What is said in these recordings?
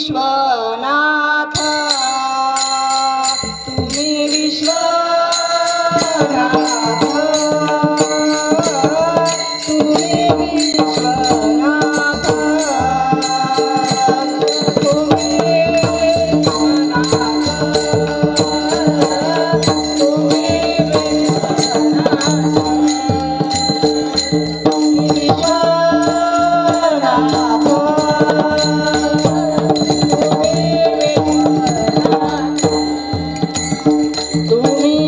विश्वनाथ तुम्ही विश्वनाथ तुम्ही विश्वनाथ तुम्ही विश्वनाथ तुम्ही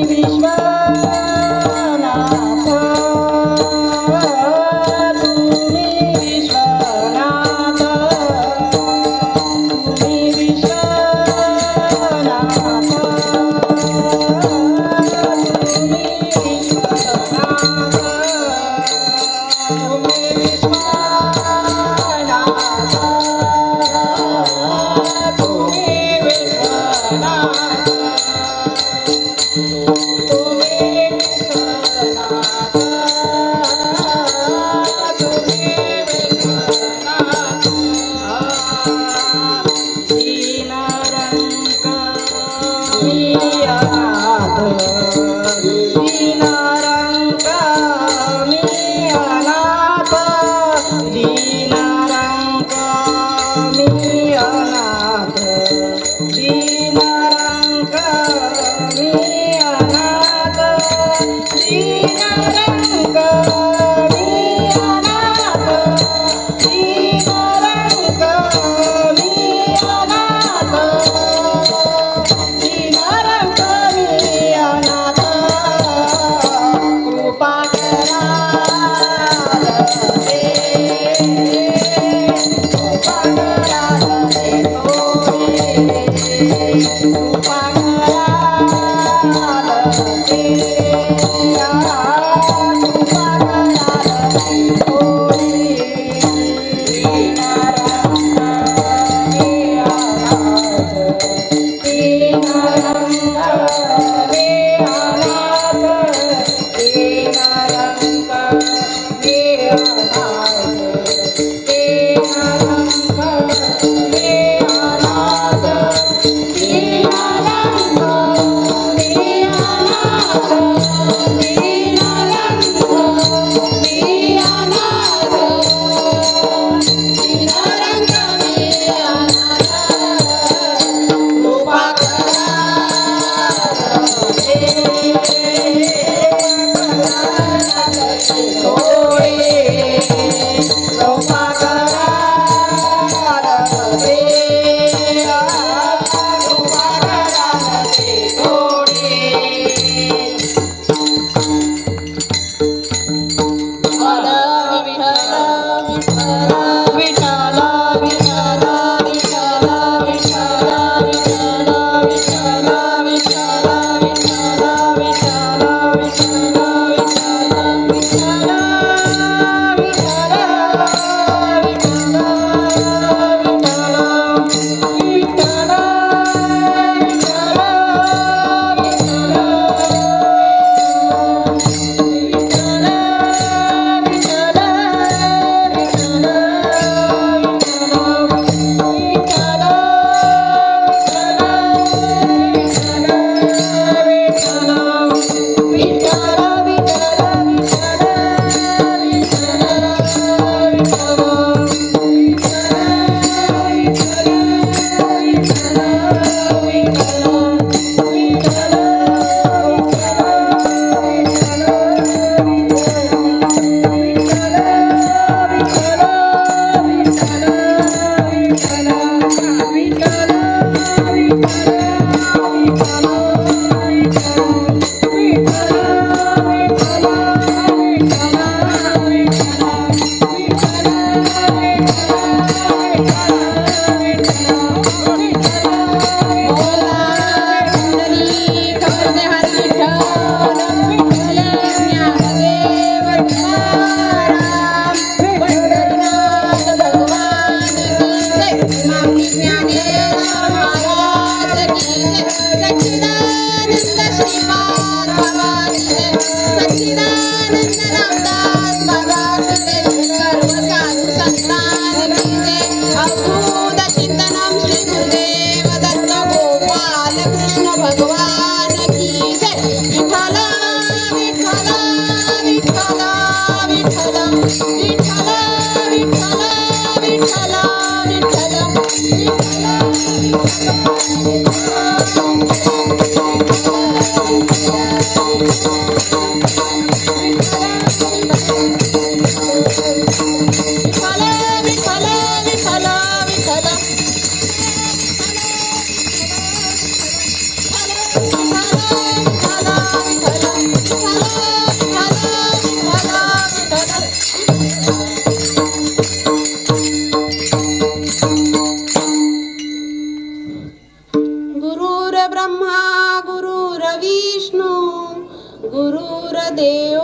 गुरुर्देव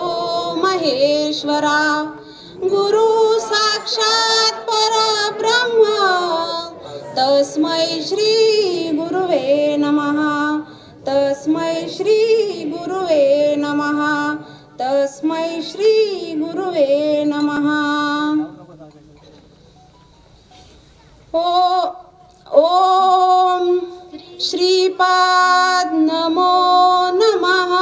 महेश्वरा गुरु साक्षात परब्रह्म तस्मै श्री गुरुवे नमः तस्मै श्री गुरुवे नमः तस्मै श्री गुरुवे नमः। ओम श्रीपाद नमो नमः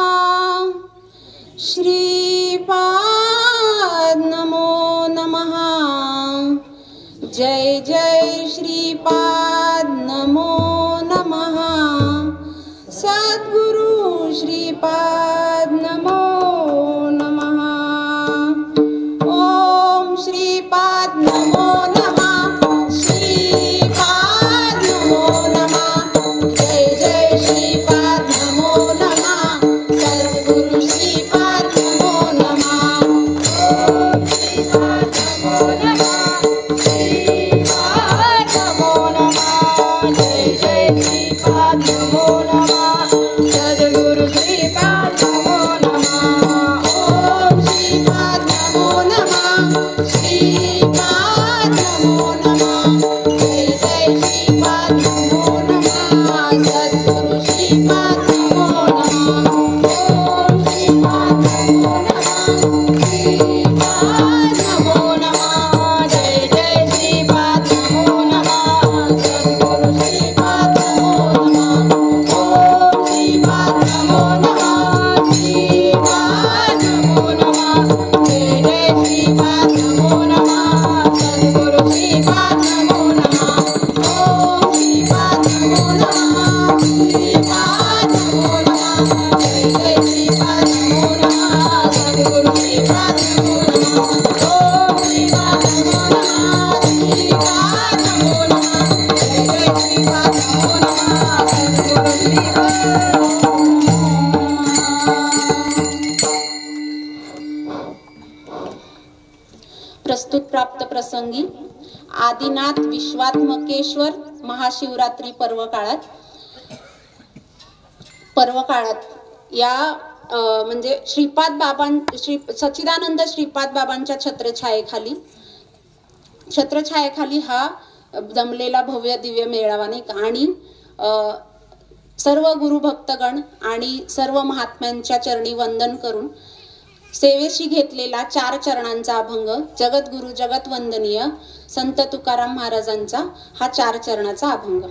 श्रीपाद नमो नमः जय जय श्रीपाद नमो नमः सद्गुरु श्रीपाद नमो नमः। ओम श्रीपाद नमो नमः श्रीपाद नमो नमः जय जय श्रीपाद नमो नमः सद्गुरु श्रीपाद नमो नमः। ओम श्रीपाद नमो नमः श्रीपाद नमो नमः जय जय श्रीपाद नमो नमः सद्गुरु श्रीपाद नमो नमः। ओम श्रीपाद नमो नमः श्रीपाद नमो नमः जय जय श्रीपाद नमो नमः सद्गुरु श्रीपाद नमो नमः। ओम श्रीपाद नमो नमः श्रीपाद नमो नमः जय जय श्रीपाद नमो नमः सद्गुरु श्रीपाद नमो नमः। ओम श्रीपाद नमो नमः श्रीपाद नमो नमः जय जय श्रीपाद नमो नमः सद्गुरु श्रीपाद नमो नमः। ओम श्रीपाद नमो नमः श्रीपाद नमो नमः जय जय श्रीपाद नमो नमः सद्गुरु श्रीपाद नमो नमः। ओम श्रीपाद नमो नमः श्रीपाद नमो नमः जय जय श्रीपाद नमो नमः सद्गुरु श्रीपाद नमो नमः। प्रस्तुत प्राप्त प्रसंगी आदिनाथ विश्वात्मकेश्वर महाशिवरात्री पर्व काळात या म्हणजे श्रीपाद सच्चिदानंद श्रीपाद बाबांच्या छत्रछायेखाली हा जमलेला भव्य दिव्य मेळावा नाही का आणि सर्व गुरु भक्तगण आणि सर्व महात्म्यांच्या चरणी वंदन करून सेवेशी घेतलेला 4 चरणांचा अभंग जगद्गुरु जगत वंदनीय संत तुकाराम महाराजांचा हा 4 चरणाचा अभंग।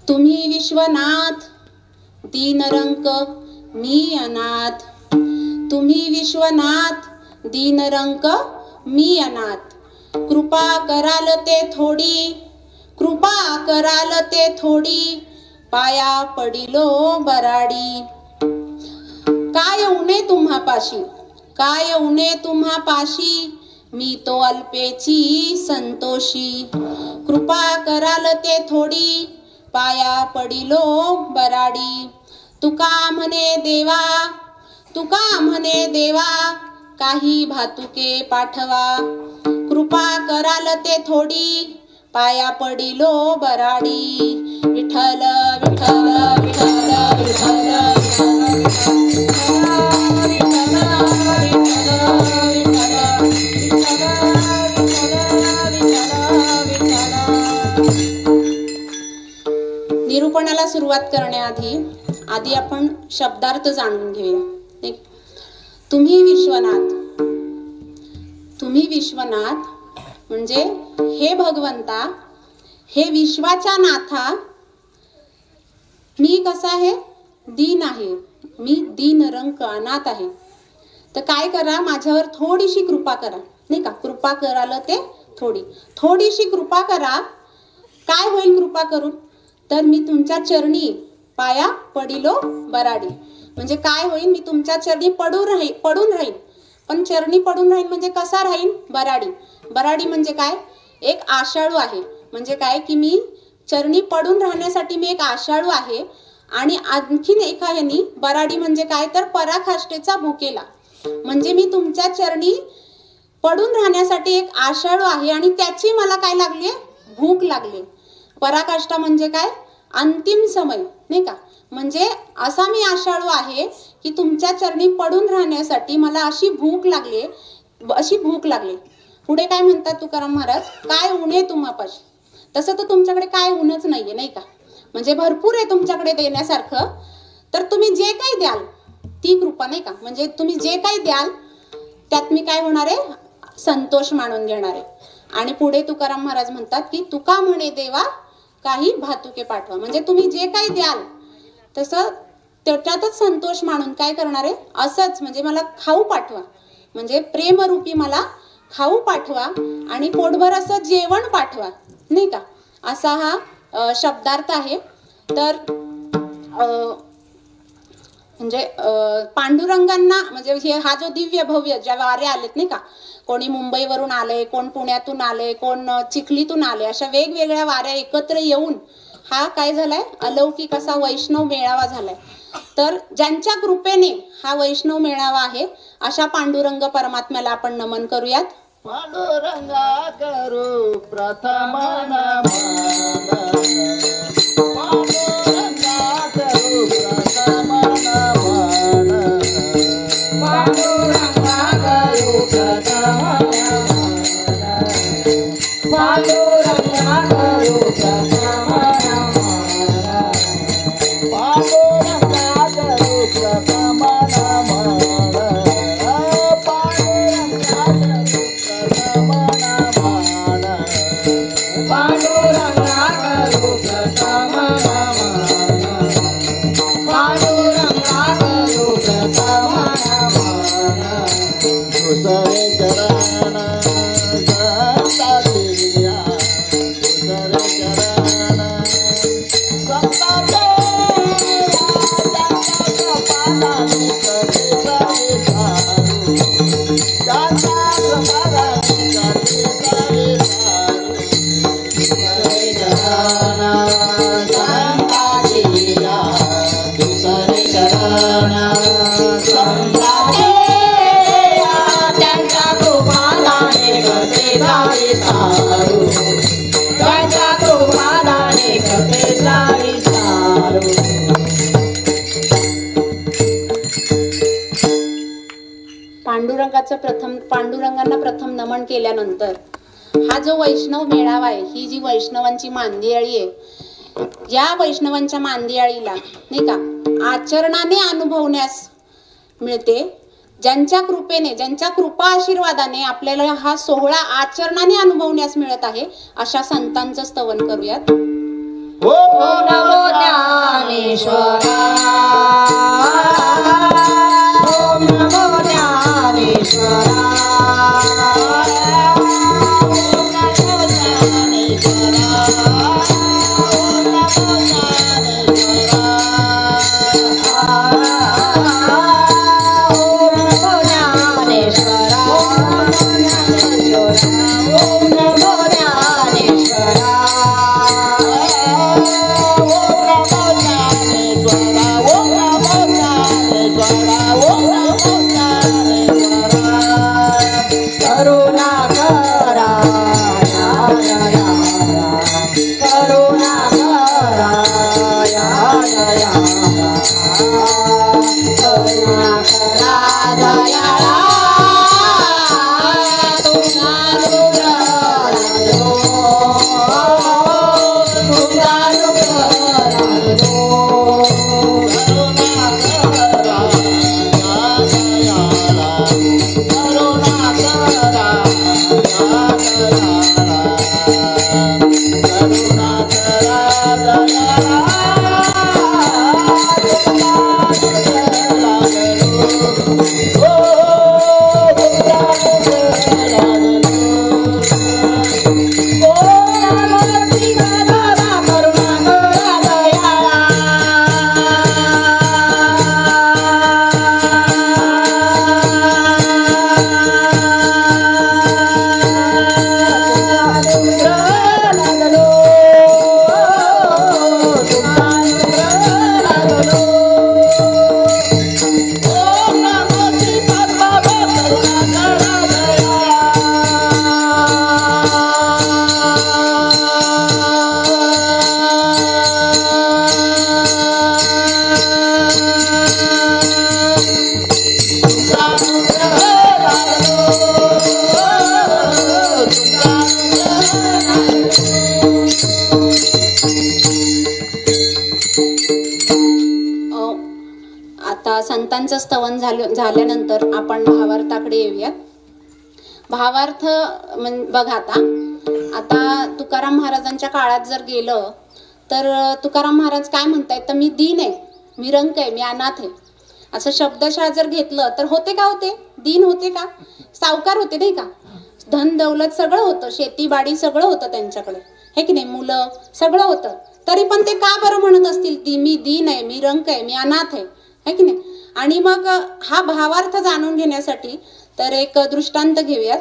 तुम्ही विश्वनाथ दीनरंक मी अनाथ तुम्ही विश्वनाथ दीनरंक मी अनाथ कृपा कराल ते थोडी पाया पडिलो बराडी काय उणे तुम्हा पाशी मी तो अल्पेची संतोषी कृपा कराल ते थोडी पाया पडिलो बराडी तुका म्हणे देवा काही भातुके पाठवा कृपा कराल ते थोडी पाया पडिलो बराडी विठ्ठल विठ्ठल विठ्ठल विठ्ठल निरूपणाला सुरुवात करण्याआधी आपण शब्दार्थ जाणून घेऊया। तुम्ही विश्वनाथ म्हणजे हे भगवंता हे विश्वाच्या नाथा मी कसा आहे दीन आहे मी दीनरंक अनाथ आहे तर काय करा, माझ्यावर थोडीशी कृपा करा, नाही का. कृपा कराल ते थोडीशी कृपा करा. काय होईल कृपा करून, तर मी तुमच्या चरणी पाया पडिलो बराडी. म्हणजे काय होईल, मी तुमच्या चरणी पडून राहीन. पण चरणी पडून राहीन म्हणजे कसा राहीन, बराडी म्हणजे काय, एक आशाळू आहे. म्हणजे काय की मी चरणी पडून राहण्यासाठी मी एक आशाळू आहे. आणि आणखीन एका ह्यानी बराडी म्हणजे काय, तर पराकाष्ठेचा भुकेला. म्हणजे मी तुमच्या चरणी पडून राहण्यासाठी एक आशाळू आहे आणि त्याची मला काय लागली, भूक लागली. पराकाष्ठा म्हणजे काय, अंतिम समय, नाही का. म्हणजे असा मी आशाळू आहे की तुमच्या चरणी पडून राहण्यासाठी मला अशी भूक लागली. पुढे काय म्हणतात तुकाराम महाराज, काय ऊणे तुम्हापाशी. तसं तर तुमच्याकडे काय ऊनच नाहीये, नाही का. म्हणजे भरपूर आहे तुमच्याकडे देण्यासारखं. तर तुम्ही जे काही द्याल ती कृपा, नाही का. म्हणजे तुम्ही जे काही द्याल त्यात मी काय होणार आहे, संतोष मानून घेणार आहे. आणि पुढे तुकाराम महाराज म्हणतात की तुका म्हणे देवा काही भातुके पाठवा. म्हणजे तुम्ही जे काही द्याल तसं त्याच्यातच संतोष मानून काय करणार आहे, असंच म्हणजे मला खाऊ पाठवा. म्हणजे प्रेमरूपी मला खाऊ पाठवा आणि पोटभर असं जेवण पाठवा, नाही का. असा हा शब्दार्थ आहे. तर म्हणजे पांडुरंगांना म्हणजे हा जो दिव्य भव्य ज्या वाऱ्या आलेत, नाही का. कोणी मुंबईवरून आले, कोण पुण्यातून आले, कोण चिखलीतून आले, अशा वेगवेगळ्या वाऱ्या एकत्र येऊन हा काय झालाय, अलौकिक असा वैष्णव मेळावा झालाय. तर ज्यांच्या कृपेने हा वैष्णव मेळावा आहे अशा पांडुरंग परमात्म्याला आपण नमन करूयात. पांडुरंगा करू प्रथम नमन, पांडुरंगा करू प्रथम नमन, पांडुरंगा करू प्रथम नमन, पांडुरंगा करू प्रथम नमन, पांडुरंगा करू प्रथम नमन, पांडुरंगा करू प्रथम नमन, पांडुरंगा करू प्रथम नमन, दुसरे चरण संतातिया, दुसरे चरण संतातिया, पादानी कटे सारे सारू, पादानी कटे सारे सारू, दुसरे चरण संतातिया, दुसरे चरण संतातिया, त्यांच्या कृपादाने कटे जाई सारू, त्यांच्या कृपादाने कटे जाई सारू. पांडुरंगांना प्रथम नमन केल्यानंतर हा जो वैष्णव मेळावा आहे, ही जी वैष्णवांची मांदियाळी आहे, या वैष्णवांच्या मांदियाळीला नाही का आचरणाने अनुभवण्यास मिळते. ज्यांच्या कृपेने, ज्यांच्या कृपा आशीर्वादाने आपल्याला हा सोहळा आचरणाने अनुभवण्यास मिळत आहे अशा संतांचं स्तवन करूयात. ओम नमो ज्ञानेश्वरा, ओम नमो ज्ञानेश्वरा, ओम नमो ज्ञानेश्वरा, ओम नमो ज्ञानेश्वरा, ओम नमो ज्ञानेश्वरा, ओम नमो ज्ञानेश्वरा, करुणा करा करुणा करा करुणा करा दयाळा, तुझा अनुग्रह तुझा अनुग्रह करुणा करा स्तवन झाल्यानंतर आपण भावार्थाकडे येऊयात. भावार्थ बघा, आता तुकाराम महाराजांच्या काळात जर गेलं तर तुकाराम महाराज काय म्हणतायत, तर मी दीन आहे, मी रंक आहे, मी अनाथ आहे, असं शब्दशः जर घेतलं तर होते का? होते दीन होते का? सावकार होते नाही का? धन दौलत सगळं होतं, शेतीबाडी सगळं होतं त्यांच्याकडे, हे की नाही, मुलं सगळं होतं, तरी पण ते का बरं म्हणत असतील मी दीन आहे, मी रंक आहे, मी अनाथ आहे, हे की नाही? आणि मग हा भावार्थ जाणून घेण्यासाठी तर एक दृष्टांत घेऊयात.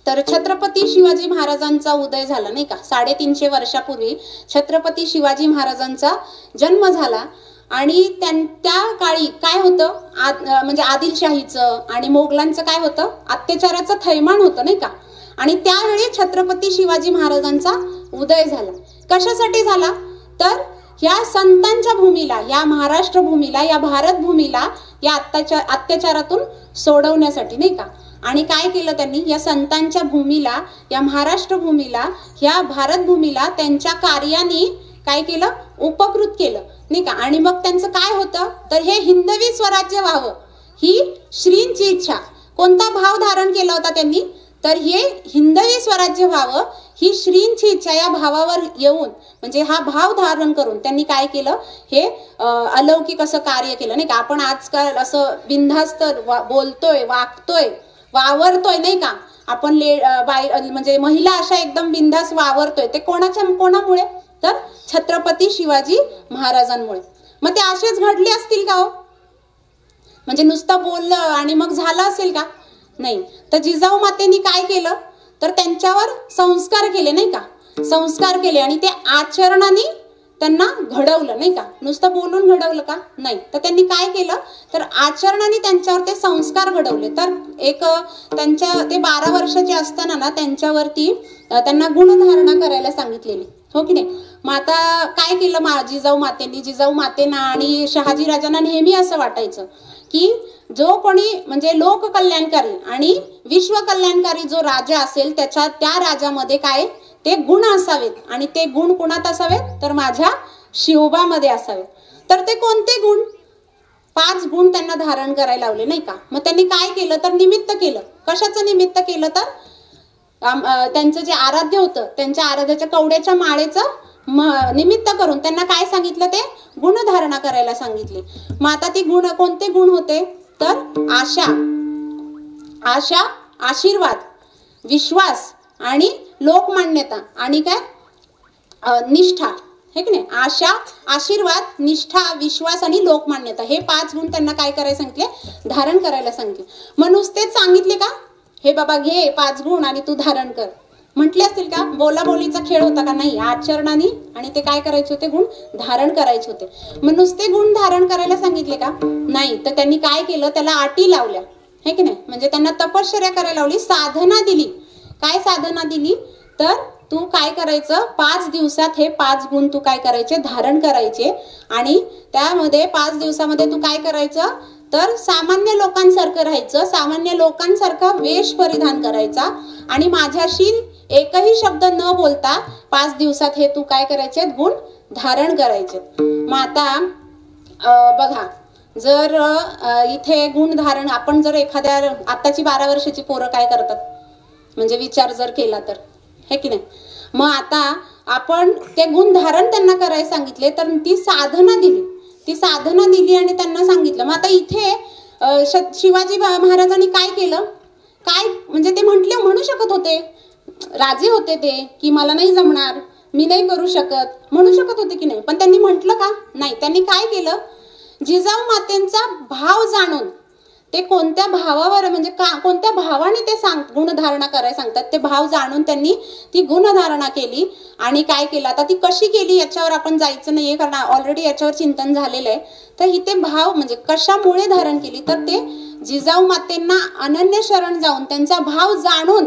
तर छत्रपती शिवाजी महाराजांचा उदय झाला नाही का, 350 वर्षापूर्वी छत्रपती शिवाजी महाराजांचा जन्म झाला. आणि त्या काळी काय होतं, म्हणजे आदिलशाहीचं आणि मोगलांचं काय होतं, अत्याचाराचं थैमान होतं नाही का. आणि त्यावेळी छत्रपती शिवाजी महाराजांचा उदय झाला. कशासाठी झाला, तर या संतांच्या भूमीला, या महाराष्ट्र भूमीला, या भारत भूमीला या अत्याचारातून सोडवण्यासाठी नाही का. आणि काय केलं त्यांनी, या संतांच्या भूमीला, या महाराष्ट्र भूमीला, या भारत भूमीला त्यांच्या कार्याने काय केलं, उपकृत केलं नाही का. आणि मग त्यांचं काय होतं, तर हे हिंदवी स्वराज्य व्हावं ही श्रींची इच्छा. कोणता भाव धारण केला होता त्यांनी, तर हे हिंदवी स्वराज्य व्हावं ही श्रींची इच्छा. या भावावर येऊन म्हणजे हा भाव धारण करून त्यांनी काय केलं, हे अलौकिक असं कार्य केलं नाही का. आपण आजकाल असं बिनधास्त बोलतोय, वागतोय, वावरतोय नाही का. आपण म्हणजे महिला अशा एकदम बिनधास्त वावरतोय, ते कोणामुळे, तर छत्रपती शिवाजी महाराजांमुळे. मग ते असेच घडले असतील का हो, म्हणजे नुसतं बोललं आणि मग झालं असेल का, नाही. तर जिजाऊ मातेनी काय केलं, तर त्यांच्यावर संस्कार केले नाही का, संस्कार केले आणि ते आचरणाने त्यांना घडवलं नाही का. नुसतं बोलून घडवलं का, नाही. तर त्यांनी काय केलं, तर आचरणाने त्यांच्यावर ते संस्कार घडवले. तर एक त्यांच्या ते 12 वर्षाचे असताना ना त्यांच्यावरती त्यांना गुणधारणा करायला सांगितलेली, हो की नाही. मग आता काय केलं जिजाऊ मातेना आणि शहाजी राजांना नेहमी असं वाटायचं की जो कोणी म्हणजे लोककल्याणकारी आणि विश्वकल्याणकारी जो राजा असेल त्या राजामध्ये काय ते गुण असावेत. आणि ते गुण कुणात असावेत, तर माझ्या शिवबामध्ये असावेत. तर ते कोणते गुण, 5 गुण त्यांना धारण करायला लावले नाही का. मग त्यांनी काय केलं, तर निमित्त केलं. कशाचं निमित्त केलं, तर त्यांचं जे आराध्य होतं त्यांच्या आराध्याच्या कवड्याच्या माळेचं निमित्त करून त्यांना काय सांगितलं, ते गुणधारणा करायला सांगितले. मग आता ती गुण कोणते गुण होते, तर आशा, आशीर्वाद, विश्वास आणि लोकमान्यता आणि काय निष्ठा, हे की नाही. आशा, आशीर्वाद, निष्ठा, विश्वास आणि लोकमान्यता हे 5 गुण त्यांना काय करायला सांगितले, धारण करायला सांगितले. मग नुसतेच सांगितले का, हे बाबा घे 5 गुण आणि तू धारण कर, म्हटले असतील का. बोलाबोलीचा खेळ होता का, नाही. आचरणाने आणि ते काय करायचे होते, गुण धारण करायचे होते. मग नुसते गुण धारण करायला सांगितले का, नाही. तर त्यांनी काय केलं, त्याला अटी लावल्या, हे की नाही. म्हणजे त्यांना तपश्चर्या करायला लावली, साधना दिली. काय साधना दिली, तर तू काय करायचं, 5 दिवसात हे 5 गुण तू काय करायचे, धारण करायचे. आणि त्यामध्ये 5 दिवसामध्ये तू काय करायचं, तर सामान्य लोकांसारखं राहायचं, सामान्य लोकांसारखा वेश परिधान करायचा आणि माझ्याशी एकही शब्द न बोलता 5 दिवसात हे तू काय करायचे, गुण धारण करायचे. मग आता बघा, जर इथे गुण धारण आपण जर एखाद्या आताची 12 वर्षाची पोरं काय करतात, म्हणजे विचार जर केला तर, हे की नाही. मग आता आपण ते गुण धारण त्यांना करायला सांगितले, तर ती साधना दिली आणि त्यांना सांगितलं. मग आता इथे शिवाजी महाराजांनी काय केलं, काय म्हणजे ते म्हणू शकत होते, राजे होते ते, की मला नाही जमणार, मी नाही करू शकत, म्हणू शकत होते की नाही. पण त्यांनी म्हटलं का, नाही. त्यांनी काय केलं, जिजाऊ मातेंचा भाव जाणून ते कोणत्या भावावर म्हणजे कोणत्या भावाने ते गुणधारणा करायला सांगतात, ते भाव जाणून त्यांनी ती गुणधारणा केली. आणि काय केलं, आता ती कशी केली याच्यावर आपण जायचं नाहीये, कारण ऑलरेडी याच्यावर चिंतन झालेलं आहे. तर इथे भाव म्हणजे कशामुळे धारण केली, तर ते जिजाऊ मातेंना अनन्य शरण जाऊन त्यांचा भाव जाणून,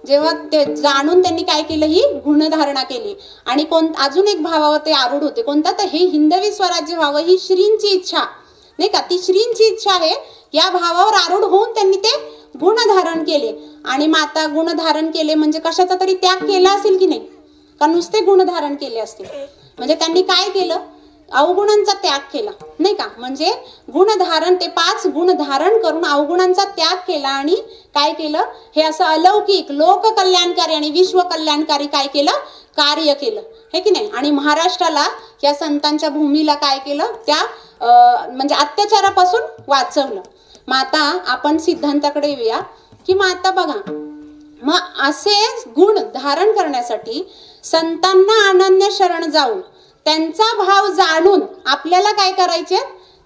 जेव्हा ते जाणून त्यांनी काय केलं, ही गुणधारणा केली. आणि अजून एक भावावर ते आरूढ होते, कोणता, तर हे हिंदवी स्वराज्य व्हावं ही श्रींची इच्छा नाही का. ती श्रींची इच्छा आहे, या भावावर आरूढ होऊन त्यांनी ते गुण धारण केले. आणि माता गुण धारण केले म्हणजे कशाचा तरी त्याग केला असेल की नाही, का नुसते गुण धारण केले असतील. म्हणजे त्यांनी काय केलं, अवगुणांचा त्याग केला नाही का, म्हणजे गुण धारण, ते 5 गुण धारण करून अवगुणांचा त्याग केला आणि काय केलं, हे असं अलौकिक लोक कल्याणकारी आणि विश्व कल्याणकारी काय केलं, कार्य केलं हे की नाही. आणि महाराष्ट्राला या संतांच्या भूमीला काय केलं, त्या म्हणजे अत्याचारापासून वाचवलं. मग आता आपण सिद्धांताकडे येऊया की मग आता बघा, मग असे गुण धारण करण्यासाठी संतांना अनन्य शरण जाऊन त्यांचा भाव जाणून आपल्याला काय करायचे,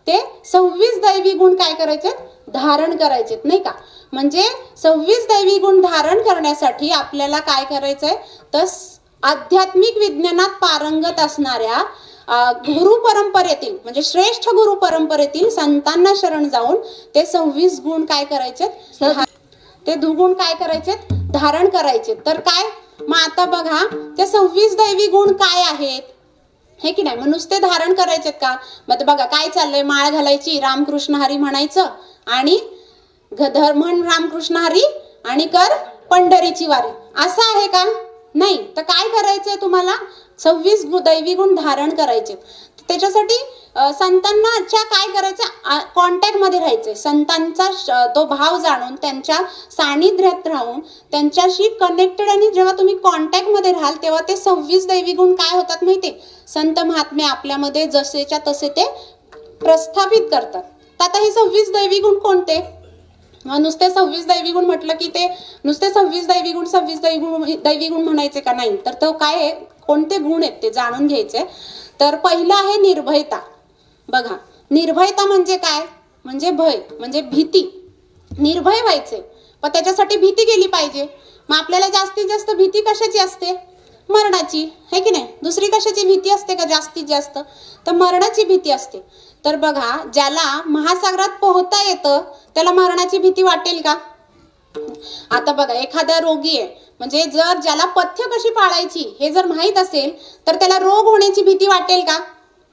ते 26 दैवी गुण काय करायचे, धारण करायचे नाही का. म्हणजे 26 दैवी गुण धारण करण्यासाठी आपल्याला काय करायचंय, तर आध्यात्मिक विज्ञानात पारंगत असणाऱ्या गुरु परंपरेतील म्हणजे श्रेष्ठ गुरु परंपरेतील संतांना शरण जाऊन ते 26 गुण काय करायचे, ते दुगुण काय करायचे, धारण करायचे. तर काय मग आता बघा, ते 26 दैवी गुण काय आहेत हे की नाही. मग नुसते धारण करायचे का, मग बघा काय चाललंय, माळ घालायची, रामकृष्ण हरी म्हणायचं आणि म्हण रामकृष्ण हरी आणि कर पंढरीची वारी, असं आहे का, नाही. तर काय करायचंय तुम्हाला, 26 दैवी गुण धारण करायचे. त्याच्यासाठी संतांनाच्या काय करायचं, कॉन्टॅक्ट मध्ये राहायचंय, संतांचा तो भाव जाणून त्यांच्या सानिध्यात राहून त्यांच्याशी कनेक्टेड. आणि जेव्हा तुम्ही कॉन्टॅक्ट मध्ये राहाल तेव्हा ते 26 दैवी गुण काय होतात माहितीये, संत महात्मे आपल्यामध्ये जसेच्या तसे ते प्रस्थापित करतात. तर आता हे 26 दैवी गुण कोणते, नुसते 26 दैवी गुण म्हटलं की ते नुसते 26 दैवी गुण 26 दैवी गुण म्हणायचे का, नाही. तर तो काय आहे, कोणते गुण आहेत ते जाणून घ्यायचे. तर पहिलं आहे निर्भयता. बघा, निर्भयता म्हणजे काय, म्हणजे भय, म्हणजे भीती. निर्भय व्हायचे, पण त्याच्यासाठी भीती गेली पाहिजे. मग आपल्याला जास्तीत जास्त भीती कशाची असते, मरणाची है की नाही. दुसरी कशाची भीती असते का जास्तीत जास्त, तर मरणाची भीती असते. तर बघा, ज्याला महासागरात पोहता येतं त्याला मरणाची भीती वाटेल का. आता बघा, एखादा रोगी आहे, म्हणजे जर ज्याला पथ्य कशी पाळायची हे जर माहीत असेल तर त्याला रोग होण्याची भीती वाटेल का,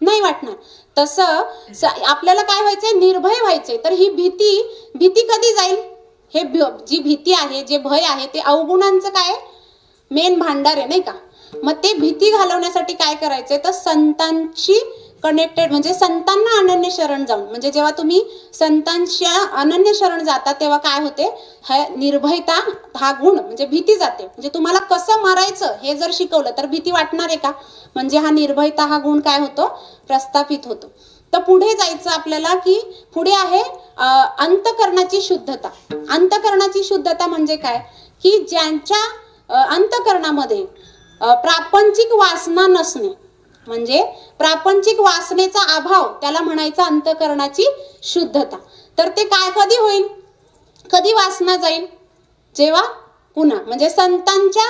नाही वाटणार. तसं आपल्याला काय व्हायचंय, निर्भय व्हायचंय. तर ही भीती कधी जाईल, हे जी भीती आहे, जे भय आहे, ते अवगुणांचं काय मेन भांडार आहे नाही का. मग ते भीती घालवण्यासाठी काय करायचंय, तर संतांची कनेक्टेड म्हणजे संतांना अनन्य शरण जाऊन, म्हणजे जेव्हा तुम्ही संतांच्या अनन्य शरण जाता तेव्हा काय होते, निर्भयता हा गुण म्हणजे भीती जाते. म्हणजे तुम्हाला कसं मरायचं हे जर शिकवलं तर भीती वाटणार आहे का, म्हणजे हा निर्भयता हा गुण काय होतो, प्रस्थापित होतो. तर पुढे जायचं आपल्याला की पुढे आहे अंतःकरणाची शुद्धता. अंतःकरणाची शुद्धता म्हणजे काय, की ज्यांच्या अंतःकरणामध्ये प्रापंचिक वासना नसणे, म्हणजे प्रापंचिक वासनेचा अभाव, त्याला म्हणायचं अंतःकरणाची शुद्धता. तर ते काय कधी होईल, कधी वासना जाईल, जेव्हा पुन्हा म्हणजे संतांच्या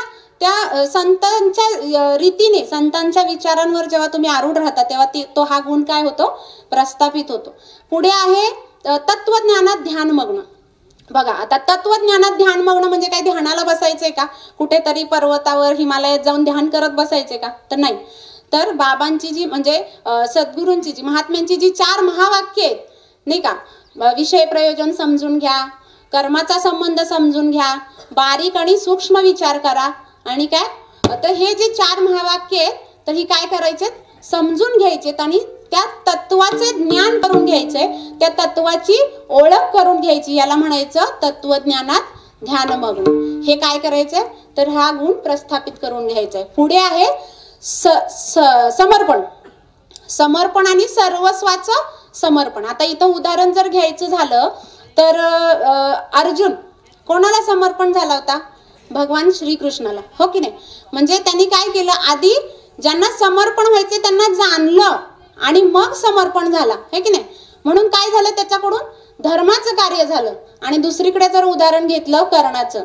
रीतीने संतांच्या विचारांवर जेव्हा तुम्ही आरूढ राहता तेव्हा तो हा गुण काय होतो, प्रस्थापित होतो. पुढे आहे तत्वज्ञानात ध्यानमग्न. बघा, आता तत्वज्ञानात ध्यानमग्न म्हणजे काय, ध्यानाला बसायचंय का, कुठेतरी पर्वतावर हिमालयात जाऊन ध्यान करत बसायचे का, तर नाही. तर बाबांची जी म्हणजे सद्गुरूंची जी महात्म्यांची जी 4 महावाक्य आहेत नाही का, विषय प्रयोजन समजून घ्या, कर्माचा संबंध समजून घ्या, बारीक आणि सूक्ष्म विचार करा आणि काय, तर हे जे 4 महावाक्य आहेत तर ही काय करायचे, समजून घ्यायचे आणि त्या तत्वाचे ज्ञान करून घ्यायचे, त्या तत्वाची ओळख करून घ्यायची, याला म्हणायचं तत्वज्ञानात ध्यानमग्न. हे काय करायचंय, तर हा गुण प्रस्थापित करून घ्यायचा. पुढे आहे समर्पण. समर्पण आणि सर्वस्वाचं समर्पण. आता इथं उदाहरण जर घ्यायचं झालं तर अर्जुन कोणाला समर्पण झाला होता, भगवान श्रीकृष्णाला, हो की नाही. म्हणजे त्यांनी काय केलं, आधी ज्यांना समर्पण व्हायचे त्यांना जाणलं आणि मग समर्पण झाला, हे की नाही. म्हणून काय झालं, त्याच्याकडून धर्माचं कार्य झालं. आणि दुसरीकडे जर उदाहरण घेतलं कर्णाचं,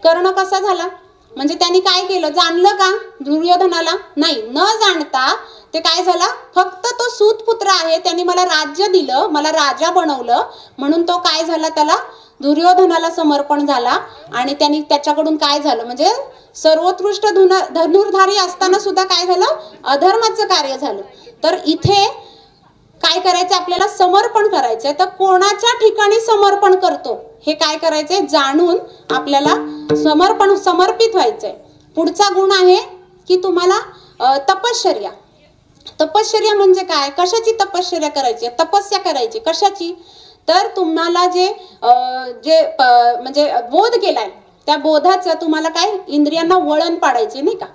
कर्ण कसा झाला, म्हणजे त्यांनी काय केलं, जाणलं का दुर्योधनाला, नाही, न जाणता ते काय झाला, फक्त तो सूतपुत्र आहे, त्यांनी मला राज्य दिलं, मला राजा बनवलं, म्हणून तो काय झाला, त्याला दुर्योधनाला समर्पण झाला. आणि त्यांनी त्याच्याकडून काय झालं, म्हणजे सर्वोत्कृष्ट धनुर्धारी असताना सुद्धा काय झालं, अधर्माचं कार्य झालं. तर इथे काय करायचं, आपल्याला समर्पण करायचंय. तर कोणाच्या ठिकाणी समर्पण करतो हे काय करायचंय, जाणून आपल्याला समर्पित व्हायचंय. पुढचा गुण आहे की तुम्हाला तपश्चर्या. तपश्चर्या म्हणजे काय? कशाची तपश्चर्या करायची? तपस्या करायची कशाची? तर तुम्हाला जे म्हणजे बोध केलाय त्या बोधाचं तुम्हाला काय इंद्रियांना वळण पाडायचे नाही का?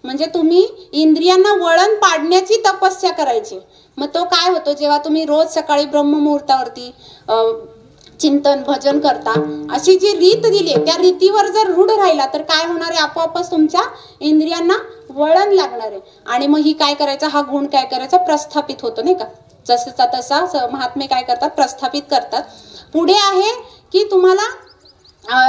म्हणजे तुम्ही इंद्रियांना वळण पाडण्याची तपस्या करायची. मग तो काय होतो जेव्हा तुम्ही रोज सकाळी ब्रह्ममुहूर्तावरती चिंतन भजन करता, अशी जी रीत दिली त्या रीतीवर जर रूढ राहिला तर काय होणार आहे? आपोआपच तुमच्या इंद्रियांना वळण लागणार आहे. आणि मग ही काय करायचं? हा गुण काय करायचा? प्रस्थापित होतो नाही का? जसं तसा महात्मे काय करतात? प्रस्थापित करतात. पुढे आहे की तुम्हाला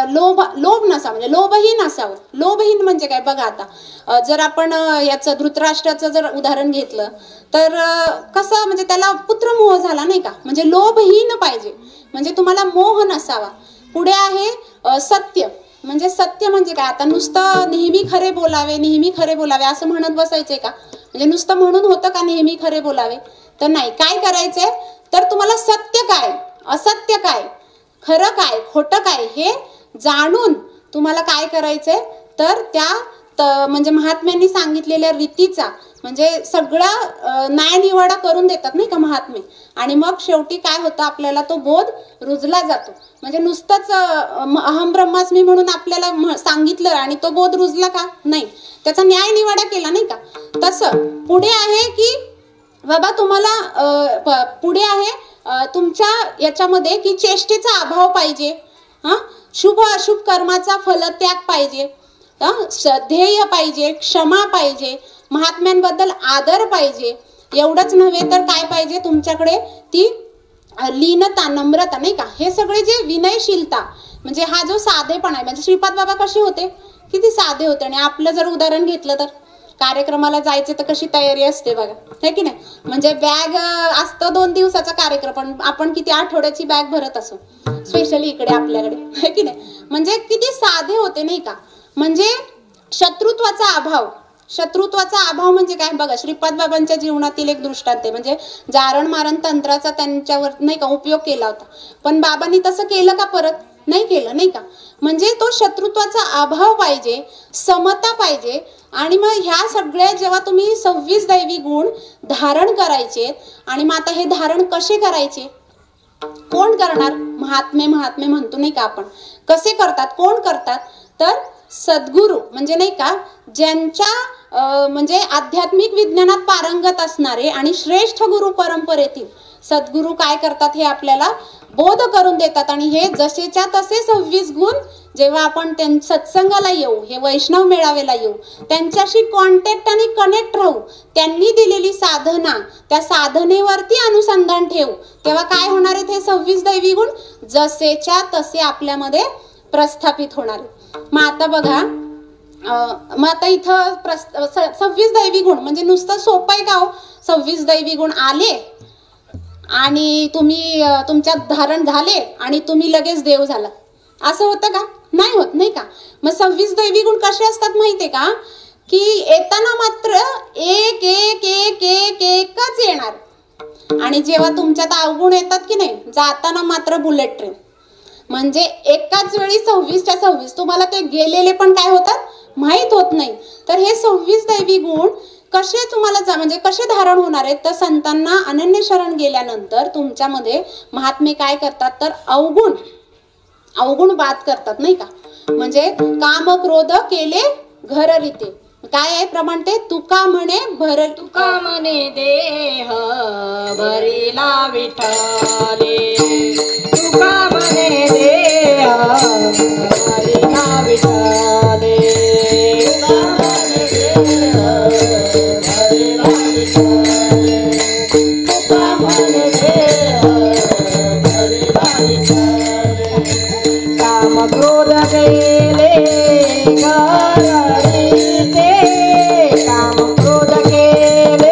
लोभ नसावा, म्हणजे लोभहीन असावं. लोभहीन म्हणजे काय? बघा आता जर आपण याचं धृतराष्ट्राचं जर उदाहरण घेतलं तर कसं, म्हणजे त्याला पुत्रमोह झाला नाही का? म्हणजे लोभहीन पाहिजे, म्हणजे तुम्हाला मोह नसावा. पुढे आहे सत्य, म्हणजे सत्य म्हणजे काय? आता नुसतं नेहमी खरे बोलावे, नेहमी खरे बोलावे असं म्हणत बसायचंय का? म्हणजे नुसतं म्हणून होतं का नेहमी खरे बोलावे? तर नाही. काय करायचंय तर तुम्हाला सत्य काय, असत्य काय, खरं काय, खोटं काय हे जाणून तुम्हाला काय करायचंय तर त्या म्हणजे महात्म्यांनी सांगितलेल्या रीतीचा म्हणजे सगळा न्यायनिवाडा करून देतात नाही का महात्मे. आणि मग शेवटी काय होतं? आपल्याला तो बोध रुजला जातो. म्हणजे नुसतंच अहम ब्रह्मास्मी म्हणून आपल्याला सांगितलं आणि तो बोध रुजला का? नाही, त्याचा न्यायनिवाडा केला नाही का? तसं पुढे आहे की बाबा तुम्हाला पुढे आहे तुमच्या याच्यामध्ये की चेष्टेचा अभाव पाहिजे, शुभ अशुभ कर्माचा फलत्याग पाहिजे, ध्येय पाहिजे, क्षमा पाहिजे, महात्म्यांबद्दल आदर पाहिजे. एवढंच नव्हे तर काय पाहिजे? तुमच्याकडे ती लीनता, नम्रता नाही का? हे सगळे जे विनयशीलता म्हणजे हा जो साधेपणा आहे. म्हणजे श्रीपाद बाबा कसे होते? किती साधे होते. आणि आपलं जर उदाहरण घेतलं तर कार्यक्रमाला जायचे तर कशी तयारी असते बघा, है की नाही? म्हणजे बॅग असतं 2 दिवसाचा कार्यक्रम, पण आपण किती आठवड्याची बॅग भरत असो, स्पेशली इकडे आपल्याकडे, है की नाही? म्हणजे किती साधे होते नाही का? म्हणजे शत्रुत्वाचा अभाव. शत्रुत्वाचा अभाव म्हणजे काय? बघा श्रीपाद बाबांच्या जीवनातील एक दृष्टांत आहे. म्हणजे जारण मारण तंत्राचा त्यांच्यावर नाही का उपयोग केला होता, पण बाबांनी तसं केलं का? परत नाही केलं नाही का? म्हणजे तो शत्रुत्वाचा अभाव पाहिजे, समता पाहिजे. आणि मग ह्या सगळ्या जेव्हा तुम्ही 26 दैवी गुण धारण करायचे, आणि मग आता हे धारण कसे करायचे? कोण करणार? महात्मे म्हणतो नाही का आपण. कसे करतात? कोण करतात? तर सद्गुरू म्हणजे नाही का, ज्यांच्या म्हणजे आध्यात्मिक विज्ञानात पारंगत असणारे आणि श्रेष्ठ गुरु परंपरेतील सद्गुरू काय करतात? हे आपल्याला बोध करून देतात. आणि हे जसेच्या तसे 26 गुण जेव्हा आपण सत्संगाला येऊ, हे वैष्णव मेळावेला येऊ, त्यांच्याशी कॉन्टॅक्ट आणि कनेक्ट राहू, त्यांनी दिलेली साधना, त्या साधनेवरती अनुसंधान ठेवू, तेव्हा काय होणार आहेत? हे 26 दैवी गुण जसेच्या तसे आपल्यामध्ये प्रस्थापित होणार. मग आता बघा, मग आता इथं 26 दैवी गुण म्हणजे नुसतं सोपं आहे का हो? 26 दैवी गुण आले आणि तुम्ही तुमच्यात धारण झाले आणि तुम्ही लगेच देव झाला असं होतं का? नाही होत नाही का? मग 26 दैवी गुण कसे असतात माहितीये का? की येताना मात्र एक एक एक एक एकच येणार, आणि जेव्हा तुमच्यात अवगुण येतात की नाही, जाताना मात्र बुलेट ट्रेन. म्हणजे एकाच वेळी 26च्या 26 तुम्हाला ते गेलेले पण काय होतात माहित होत नाही. तर हे 26 दैवी गुण कसे तुम्हाला म्हणजे कसे धारण होणार आहेत? तर संतांना अनन्य शरण गेल्यानंतर तुमच्यामध्ये महात्मे काय करतात? तर अवगुण बाद करतात नाही का? म्हणजे काम क्रोध केले घर रीते. काय आहे प्रमाण? ते तुका म्हणे तुका म्हणे देह भरिला विठ्ठले, तुका म्हणे देह भरिला विठ्ठले, तुका म्हणे देह भरिला विठ्ठले, तुका म्हणे देह भरिला विठ्ठले. काम क्रोध केले घर रीते, काम क्रोध केले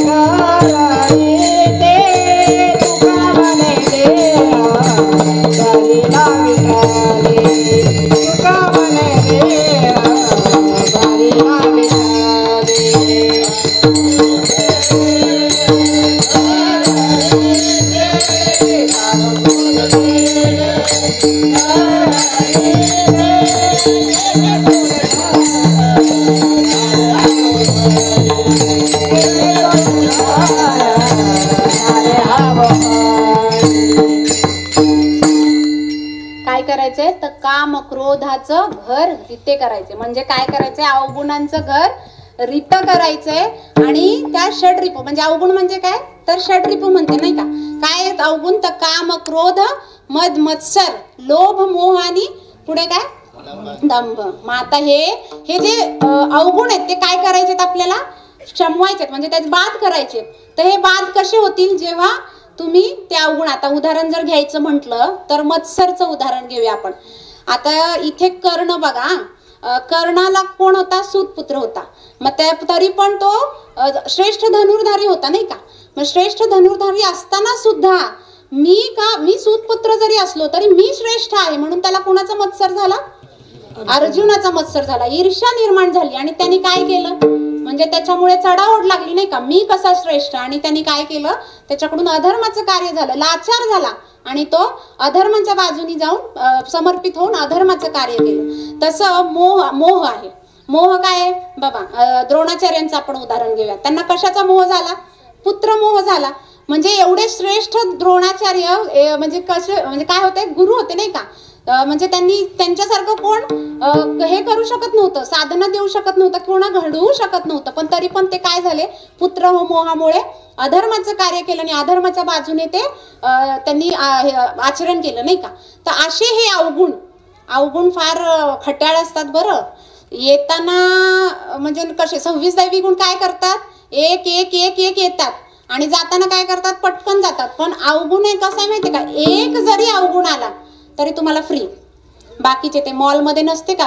घर रीते, तुका म्हणे देह भरिला विठ्ठले, तुका म्हणे देह भरिला विठ्ठले. अवगुणाचं घर रिते करायचे. म्हणजे काय करायचंय, अवगुणांचं घर रित करायचंय. आणि त्या षड्रिपू म्हणजे अवगुण म्हणजे काय तर षड्रिपू म्हणते नाही का. काय आहेत अवगुण तर काम, क्रोध, मद, मत्सर, लोभ, मोह आणि पुढे काय दंभ. मग आता हे जे अवगुण आहेत ते काय करायचे आपल्याला शमवायचे म्हणजे त्याचे बाद करायचे. तर हे बाद कसे होतील जेव्हा तुम्ही ते अवगुण, आता उदाहरण जर घ्यायचं म्हटलं तर मत्सरचं उदाहरण घेऊया आपण. आता इथे कर्ण बघा, कर्णाला कोण होता, सूतपुत्र होता. मग त्या तरी पण तो श्रेष्ठ धनुर्धारी होता नाही का. मग श्रेष्ठ धनुर्धारी असताना सुद्धा मी सूतपुत्र जरी असलो तरी मी श्रेष्ठ आहे म्हणून त्याला कोणाचा मत्सर झाला, अर्जुनाचा मत्सर झाला, ईर्ष्या निर्माण झाली. आणि त्यांनी काय केलं म्हणजे त्याच्यामुळे चढाओढ लागली नाही का, मी कसा श्रेष्ठ. आणि त्यांनी काय केलं, त्याच्याकडून अधर्माचं कार्य झालं, लाचार झाला आणि तो अधर्माच्या बाजूनी जाऊन समर्पित होऊन अधर्माचं कार्य केलं. तसं मोह आहे. मोह काय आहे बाबा, द्रोणाचार्यांचं आपण उदाहरण घेऊया. त्यांना कशाचा मोह झाला, पुत्र मोह झाला. म्हणजे एवढे श्रेष्ठ द्रोणाचार्य म्हणजे कसे म्हणजे काय होते, गुरु होते नाही का. म्हणजे त्यांनी त्यांच्यासारखं कोण हे करू शकत नव्हतं, साधना देऊ शकत नव्हतं, कोणा घडवू शकत नव्हतं. पण तरी पण ते काय झाले, पुत्र मोहामुळे अधर्माचं कार्य केलं आणि अधर्माच्या बाजूने ते त्यांनी आचरण केलं नाही का. तर असे हे अवगुण फार खट्याळ असतात बरं. येताना म्हणजे कसे 26 दैवी गुण काय करतात, एक एक एक एक येतात आणि जाताना काय करतात, पटकन जातात. पण अवगुण एक कसं आहे माहितीये का, एक जरी अवगुण आला तरी तुम्हाला फ्री. बाकीचे ते मॉलमध्ये नसते का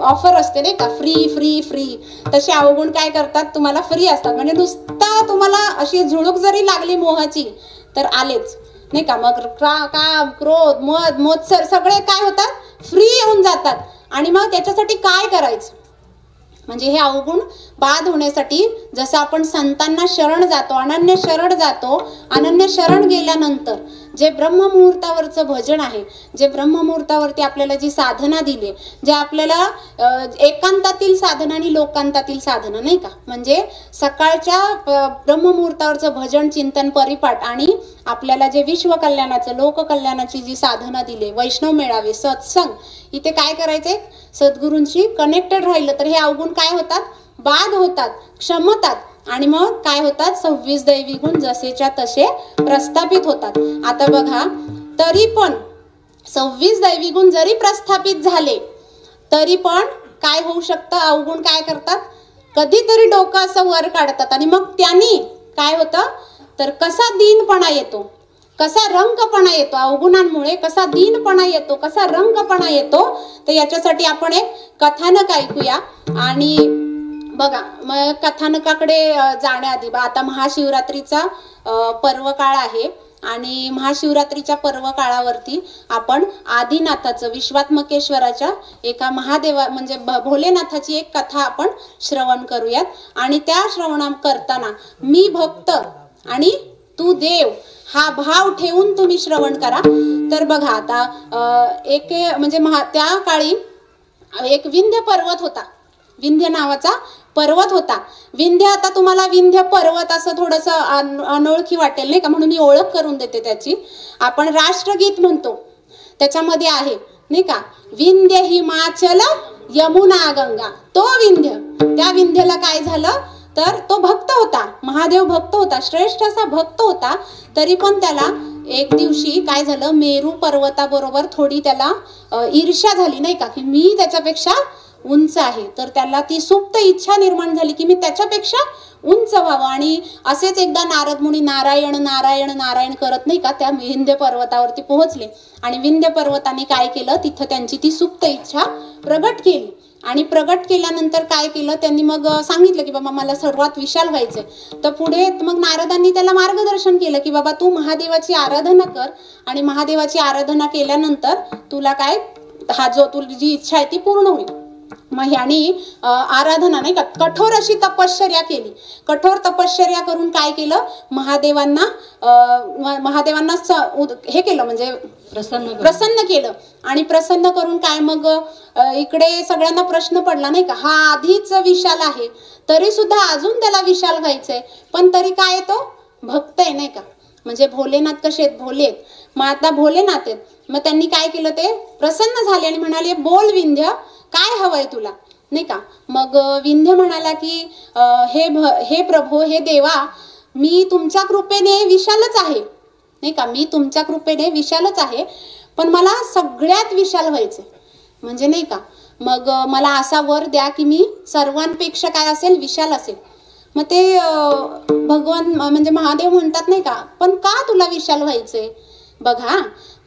ऑफर असते नाही का, फ्री फ्री फ्री, तसे अवगुण काय करतात तुम्हाला फ्री असतात. म्हणजे नुसता तुम्हाला अशी झुळूक जरी लागली मोहाची तर आलेच नाही का. मग काम, क्रोध, मद, मत्सर सगळे काय होतात, फ्री येऊन जातात. आणि मग त्याच्यासाठी काय करायचं म्हणजे हे अवगुण बाद होण्यासाठी जसं आपण संतांना शरण जातो, अनन्य शरण जातो, अनन्य शरण गेल्यानंतर जे ब्रह्ममुहूर्तावरचं भजन आहे, जे ब्रह्ममुहूर्तावरती आपल्याला जी साधना दिली, जे आपल्याला एकांतातील साधना आणि लोकांतातील साधना नाही का. म्हणजे सकाळच्या ब्रह्ममुहूर्तावरचं भजन, चिंतन, परिपाठ आणि आपल्याला जे विश्वकल्याणाचं, लोककल्याणाची जी साधना दिली, वैष्णव मेळावे, सत्संग, इथे काय करायचंय, सद्गुरूंशी कनेक्टेड राहिलं तर हे अवगुण काय होतात, बाद होतात, क्षमतात. आणि मग काय होतात, 26 दैवी गुण जसेच्या तसे प्रस्थापित होतात. आता बघा, तरी पण 26 दैवी गुण जरी प्रस्थापित झाले तरी पण काय होऊ शकतं, अवगुण काय करतात, कधीतरी डोकं असं वर काढतात. आणि मग त्यांनी काय होतं तर कसा दीनपणा येतो, कसा रंगपणा येतो, अवगुणांमुळे कसा दीनपणा येतो, कसा रंगपणा येतो. तर याच्यासाठी आपण एक कथानक ऐकूया. आणि बघा, मग कथानकाकडे जाण्याआधी आता महाशिवरात्रीचा पर्व काळ आहे आणि महाशिवरात्रीच्या पर्व काळावरती आपण आदिनाथाचं, विश्वात्मकेश्वराच्या एका महादेवा म्हणजे भोलेनाथाची एक कथा आपण श्रवण करूयात. आणि त्या श्रवण करताना मी भक्त आणि तू देव हा भाव ठेवून तुम्ही श्रवण करा. तर बघा, आता एक म्हणजे त्या काळी एक विंध्य पर्वत होता, विंध्य नावाचा पर्वत होता. विंध्य, आता तुम्हाला विंध्य पर्वत असं थोडंसं अनोळखी वाटेल नाही का, म्हणून मी ओळख करून देते त्याची. आपण राष्ट्रगीत म्हणतो त्याच्यामध्ये आहे नाही का, विंध्य हिमाचल यमुना गंगा. तो विंध्य, त्या विंध्यला काय झालं तर तो भक्त होता, महादेव भक्त होता, श्रेष्ठ असा भक्त होता. तरी पण त्याला एक दिवशी काय झालं, मेरू पर्वताबरोबर थोडी त्याला ईर्ष्या झाली नाही का, की मी त्याच्यापेक्षा उंच आहे. तर त्याला ती सुप्त इच्छा निर्माण झाली की मी त्याच्यापेक्षा उंच व्हावं. आणि असेच एकदा नारद मुनी नारायण नारायण नारायण करत नाही का त्या विंध्य पर्वतावरती पोहोचले. आणि विंध्य पर्वताने काय केलं, तिथं त्यांची ती सुप्त इच्छा प्रगट केली. आणि प्रगट केल्यानंतर काय केलं त्यांनी, मग सांगितलं की बाबा मला सर्वात विशाल व्हायचंय. तर पुढे मग नारदांनी त्याला मार्गदर्शन केलं की बाबा तू महादेवाची आराधना कर आणि महादेवाची आराधना केल्यानंतर तुला काय, हा जो तुझी जी इच्छा आहे ती पूर्ण होईल. मग ह्यानी आराधना नाही का, कठोर अशी तपश्चर्या केली. कठोर तपश्चर्या करून काय केलं, महादेवांना हे केलं म्हणजे प्रसन्न केलं. आणि प्रसन्न करून काय, मग इकडे सगळ्यांना प्रश्न पडला नाही का, हा आधीच विशाल आहे तरी सुद्धा अजून त्याला विशाल व्हायचंय, पण तरी काय तो भक्त आहे नाही का. म्हणजे भोलेनाथ कसे आहेत, भोले आहेत, मग आता भोलेनाथ आहेत. मग त्यांनी काय केलं, ते प्रसन्न झाले आणि म्हणाले, बोल विंध्य, काय हवंय तुला, नाही का. मग विंध्य म्हणाला की हे प्रभू, हे देवा, मी तुमच्या कृपेने विशालच आहे, नाही का, मी तुमच्या कृपेने विशालच आहे, पण मला सगळ्यात विशाल व्हायचे, म्हणजे नाही का. मग मला असा वर द्या की मी सर्वांपेक्षा काय असेल, विशाल असेल. मग ते भगवान म्हणजे महादेव म्हणतात, नाही का, पण का तुला विशाल व्हायचंय. बघा,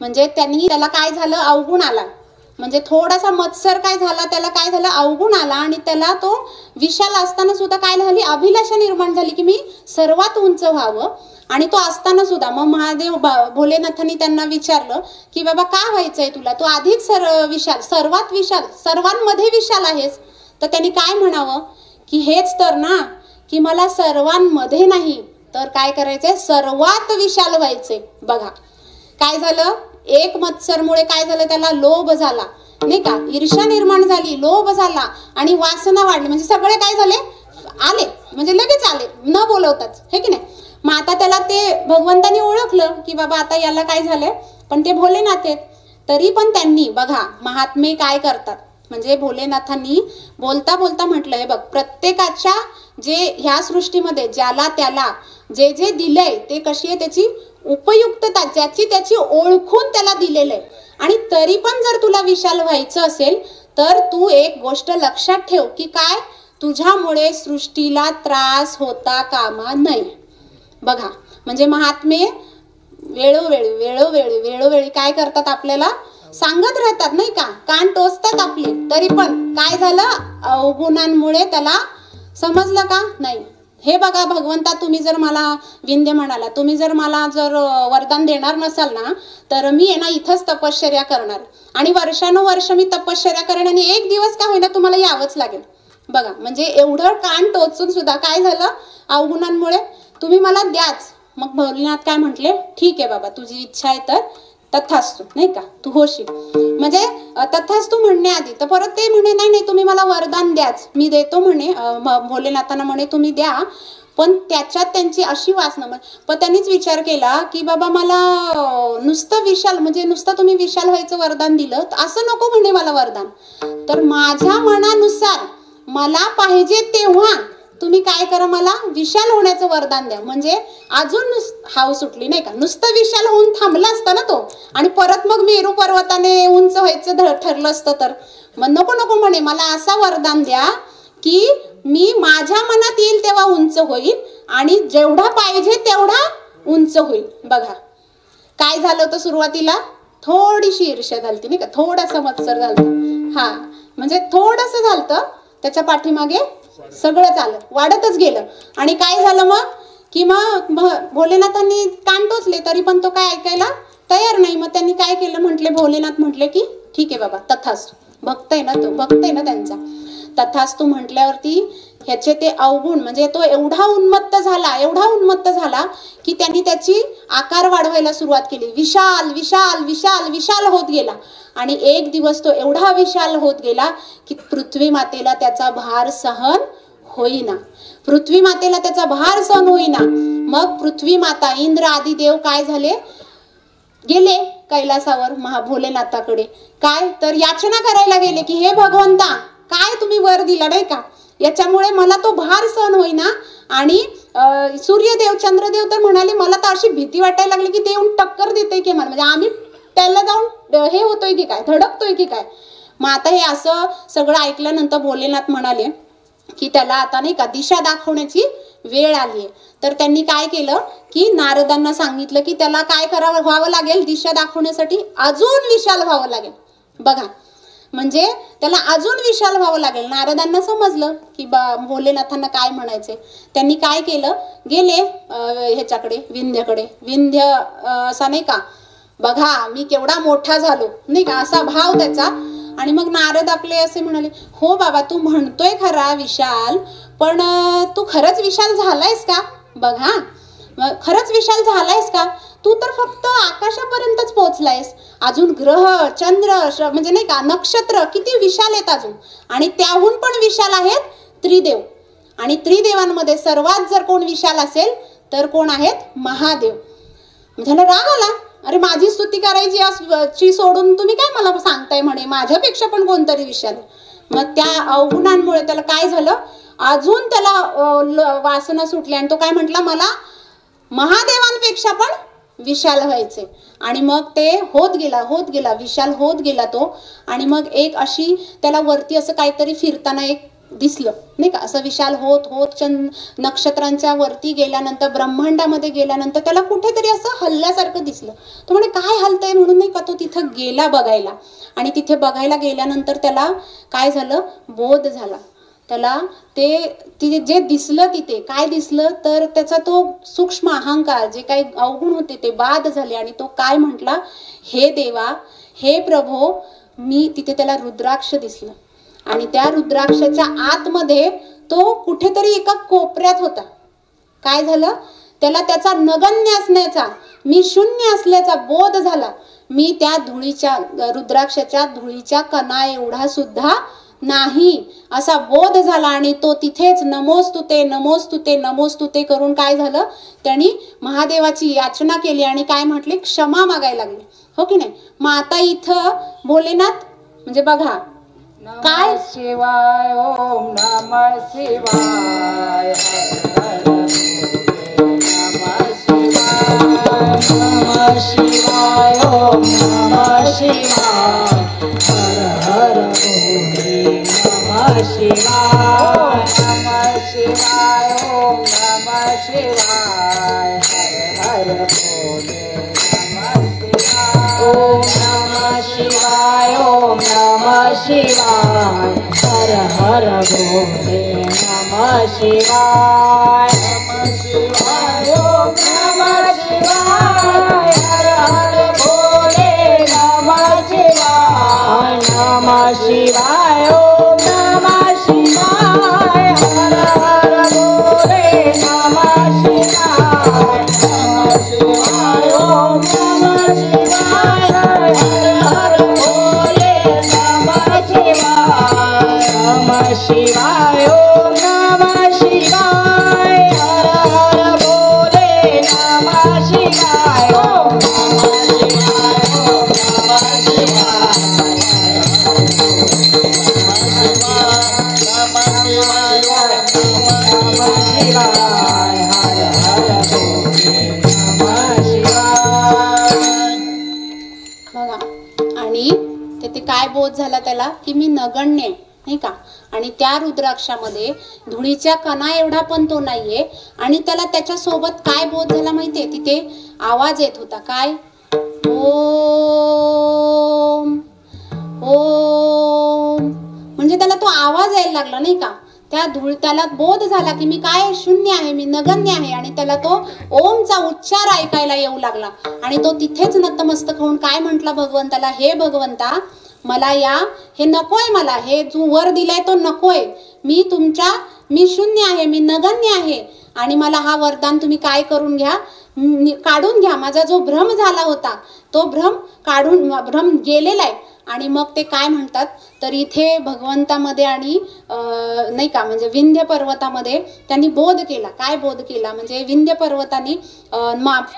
म्हणजे त्याला काय झालं, अवगुण आला, म्हणजे थोडासा मत्सर काय झाला, त्याला काय झालं, अवगुण आला, आणि त्याला तो विशाल असताना सुद्धा काय झाली, अभिलाषा निर्माण झाली की मी सर्वात उंच व्हावं. आणि तो असताना सुद्धा मग महादेव भोलेनाथांनी त्यांना विचारलं की बाबा का व्हायचंय तुला, तू आधीच विशाल, सर्वात विशाल, सर्वांमध्ये विशाल आहेस. तर त्यांनी काय म्हणावं की हेच तर ना, की मला सर्वांमध्ये नाही तर काय करायचंय, सर्वात विशाल व्हायचंय. बघा काय झालं, एक मत्सरमुळे काय झालं, त्याला लोभ झाला, नाही का, ईर्ष्या निर्माण झाली, लोभ झाला आणि वासना वाढली, म्हणजे सगळे काय झाले, आले, म्हणजे लगेच आले न बोलवताच, हे की नाही. मग आता त्याला ते भगवंतानी ओळखलं की बाबा आता याला काय झालंय, पण ते भोलेनाथ आहेत. तरी पण त्यांनी बघा महात्मे काय करतात, म्हणजे भोलेनाथांनी बोलता बोलता म्हटलंय, हे बघ, प्रत्येकाच्या जे ह्या सृष्टीमध्ये ज्याला त्याला जे जे दिलंय ते कशी आहे, त्याची उपयुक्तता ज्याची त्याची ओळखून त्याला दिलेलं आहे. आणि तरी पण जर तुला विशाल व्हायचं असेल तर तू एक गोष्ट लक्षात ठेव की काय, तुझ्यामुळे सृष्टीला त्रास होता कामा नये. बघा म्हणजे महात्मे वेळोवेळी काय करतात, आपल्याला सांगत राहतात, नाही का, कान टोचतात आपले. तरी पण काय झालं, अवगुणांमुळे त्याला समजलं का नाही. हे बघा भगवंता, तुम्ही जर मला, विंध्य म्हणाला, तुम्ही जर मला जर वरदान देणार नसाल ना, तर मी आहे ना इथंच तपश्चर्या करणार आणि वर्षानुवर्ष मी तपश्चर्या करेन आणि एक दिवस का होईना तुम्हाला यावंच लागेल. बघा म्हणजे एवढं कान टोचून सुद्धा काय झालं, अवगुणांमुळे तुम्ही मला द्याच. मग भोलेनाथ काय म्हटले, ठीक आहे बाबा, तुझी इच्छा आहे तर तथास्तु, नाही का, तू होशील. म्हणजे तथास्तु म्हणण्याआधी तर परत ते म्हणे, नाही नाही तुम्ही मला वरदान द्याच, मी देतो म्हणे. भोलेनाथांना म्हणे तुम्ही द्या, पण त्याच्यात त्यांची अशी वासना. पण त्यांनीच विचार केला की बाबा मला नुसतं विशाल, म्हणजे नुसतं तुम्ही विशाल व्हायचं वरदान दिलं तर असं नको म्हणे मला वरदान, तर माझ्या मनानुसार मला पाहिजे तेव्हा तुम्ही काय करा, मला विशाल होण्याचं वरदान द्या. म्हणजे अजून हाव सुटली, नाही का, नुसतं विशाल होऊन थांबला असता ना तो, आणि परत मग मेरू पर्वताने उंच व्हायचं ठरलं असतं तर. मग नको नको म्हणे, मला असा वरदान द्या की मी माझ्या मनात येईल तेव्हा उंच होईल आणि जेवढा पाहिजे तेवढा उंच होईल. बघा काय झालं होतं, सुरुवातीला थोडीशी ईर्ष्या झाली, नाही का, थोडासा मत्सर झाला, हा म्हणजे थोडंसं झालं, त्याच्या पाठीमागे सगळं चाललं, वाढतच गेलं. आणि काय झालं मग की मग भोलेनाथांनी कान टोचले तरी पण तो काय ऐकायला तयार नाही. मग त्यांनी काय केलं, म्हटले, भोलेनाथ म्हटले की ठीक आहे बाबा, तथास्तु, भक्त आहे ना तो, भक्त आहे ना त्यांचा. तथास्तु म्हटल्यावरती ह्याचे ते अवगुण, म्हणजे तो एवढा उन्मत्त झाला की त्यांनी त्याची आकार वाढवायला सुरुवात केली. विशाल विशाल विशाल विशाल होत गेला आणि एक दिवस तो एवढा विशाल होत गेला की पृथ्वी मातेला त्याचा भार सहन होईना. पृथ्वी मातेला त्याचा भार सहन होईना. मग पृथ्वी माता, इंद्र आदी देव काय झाले, गेले कैलासावर भोलेनाथाकडे. काय तर याचना करायला गेले की हे भगवंता, काय तुम्ही वर दिला नाही का, याच्यामुळे मला तो भार सहन होईना. आणि सूर्यदेव, चंद्रदेव तर म्हणाले मला तर अशी भीती वाटायला लागली की ते येऊन टक्कर देते की मला, म्हणजे आम्ही त्याला जाऊन हे होतोय की काय, धडकतोय की काय. मग आता हे असं सगळं ऐकल्यानंतर भोलेनाथ म्हणाले की त्याला आता नाही का दिशा दाखवण्याची वेळ आली आहे. तर त्यांनी काय केलं की नारदांना सांगितलं की त्याला काय व्हावं लागेल, दिशा दाखवण्यासाठी अजून विशाल व्हावं लागेल. बघा म्हणजे त्याला अजून विशाल व्हावं लागेल. नारदांना समजलं की भोलेनाथांना काय म्हणायचे. त्यांनी काय केलं, गेले ह्याच्याकडे, विंध्यकडे. विंध्य असा नाही का, बघा मी केवढा मोठा झालो, नाही का, असा भाव त्याचा. आणि मग नारद आपले असे म्हणाले, हो बाबा तू म्हणतोय खरा विशाल, पण तू खरंच विशाल झालायस का. बघा खरंच विशाल झालायस का, तू तर फक्त आकाशापर्यंतच पोहोचलायस. अजून ग्रह, चंद्र, म्हणजे नाही का, नक्षत्र किती विशाल आहेत अजून. आणि त्याहून पण विशाल आहेत त्रिदेव. आणि त्रिदेवांमध्ये सर्वात जर कोण विशाल असेल तर कोण आहेत, महादेव. त्याला राग आला, अरे माझी स्तुती करायची सोडून तुम्ही काय मला सांगताय म्हणे, माझ्यापेक्षा पण कोणतरी विशाल. मग त्या अवगुणांमुळे त्याला काय झालं, अजून त्याला वासना सुटली आणि तो काय म्हटला, मला महादेवांपेक्षा पण विशाल व्हायचे. आणि मग ते होत गेला विशाल होत गेला तो. आणि मग एक अशी त्याला वरती असं काहीतरी फिरताना एक दिसलं नाही का, असं विशाल होत होत नक्षत्रांच्या वरती गेल्यानंतर, ब्रह्मांडामध्ये गेल्यानंतर त्याला कुठेतरी असं हल्ल्यासारखं दिसलं. तो म्हणे काय हलतंय म्हणून नाही का, तो तिथं गेला बघायला. आणि तिथे बघायला गेल्यानंतर त्याला काय झालं, बोध झाला त्याला. ते जे दिसलं तिथे काय दिसलं, तर त्याचा तो सूक्ष्म अहंकार जे काही अवगुण होते ते बाद झाले. आणि तो काय म्हटला, हे देवा, हे प्रभो, मी तिथे त्याला रुद्राक्ष दिसलं. आणि त्या रुद्राक्षाच्या आतमध्ये तो कुठेतरी एका कोपऱ्यात होता. काय झालं, त्याला त्याचा नगण्य असण्याचा, मी शून्य असल्याचा बोध झाला. मी त्या धुळीच्या, रुद्राक्षाच्या धुळीच्या कणा एवढा सुद्धा नाही असा बोध झाला. आणि तो तिथेच नमोस्तुते नमोस्तुते नमोस्तुते करून काय झालं, त्यांनी महादेवाची याचना केली आणि काय म्हटले, क्षमा मागायला लागले, हो की नाही. मग आता इथं भोलेनाथ म्हणजे बघा काय, शिवाय ओम नमः शिवाय, नमः शिवाय ओम नमः शिवाय, हर हर भोले नमः शिवाय, नमः शिवाय ओम नमः शिवाय, हर हर भोले नमः शिवाय, ओम नमः शिवाय ओम नमः शिवाय, हर हर भोले नमः शिवाय, नमः शिवाय ओम नमः शिवाय, हर हर भोले नमः शिवाय, नमः शिवाय ओम नमः शिवाय, हर हर भोले नमः शिवाय, नमः शिवाय ओम नमः शिवाय, हर हर भोले नमः शिवाय, नमः शिवाय ओम नमः शिवाय, हर हर भोले नमः शिवाय, ओम नमः शिवाय ओम नमः शिवाय, हर हर भोले नमः शिवाय. बघा. आणि तिथे काय बोध झाला त्याला, की मी नगण्य नाही का. आणि त्या रुद्राक्षामध्ये धुळीच्या कणा एवढा पण तो नाहीये. आणि त्याला त्याच्या सोबत काय बोध झाला माहितीये, तिथे आवाज येत होता, काय, ओम ओम, म्हणजे त्याला तो आवाज यायला लागला नाही का. त्याला बोध झाला की मी काय शून्य आहे, मी नगण्य आहे. आणि त्याला तो ओमचा उच्चार ऐकायला येऊ लागला. आणि तो तिथेच नतमस्तक होऊन काय म्हटला भगवंताला, हे भगवंता, मला हे नकोय, मला हे जो वर दिलाय तो नकोय. मी शून्य आहे, मी नगण्य आहे. आणि मला हा वरदान तुम्ही काय करून घ्या, काढून घ्या. माझा जो भ्रम झाला होता तो भ्रम गेलेला आहे. आणि मग ते काय म्हणतात, तर इथे भगवंतामध्ये आणि नाही का, म्हणजे विंध्य पर्वतामध्ये त्यांनी बोध केला. काय बोध केला, म्हणजे विंध्य पर्वताने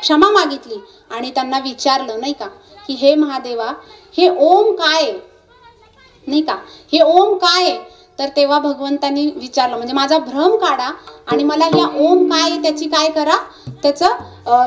क्षमा मागितली आणि त्यांना विचारलं नाही का, की हे महादेवा, हे ओम काय नाही का, हे ओम काय. तर तेव्हा भगवंतांनी विचारलं, म्हणजे माझा भ्रम काढा आणि मला ह्या ओम काय त्याची काय करा, त्याचं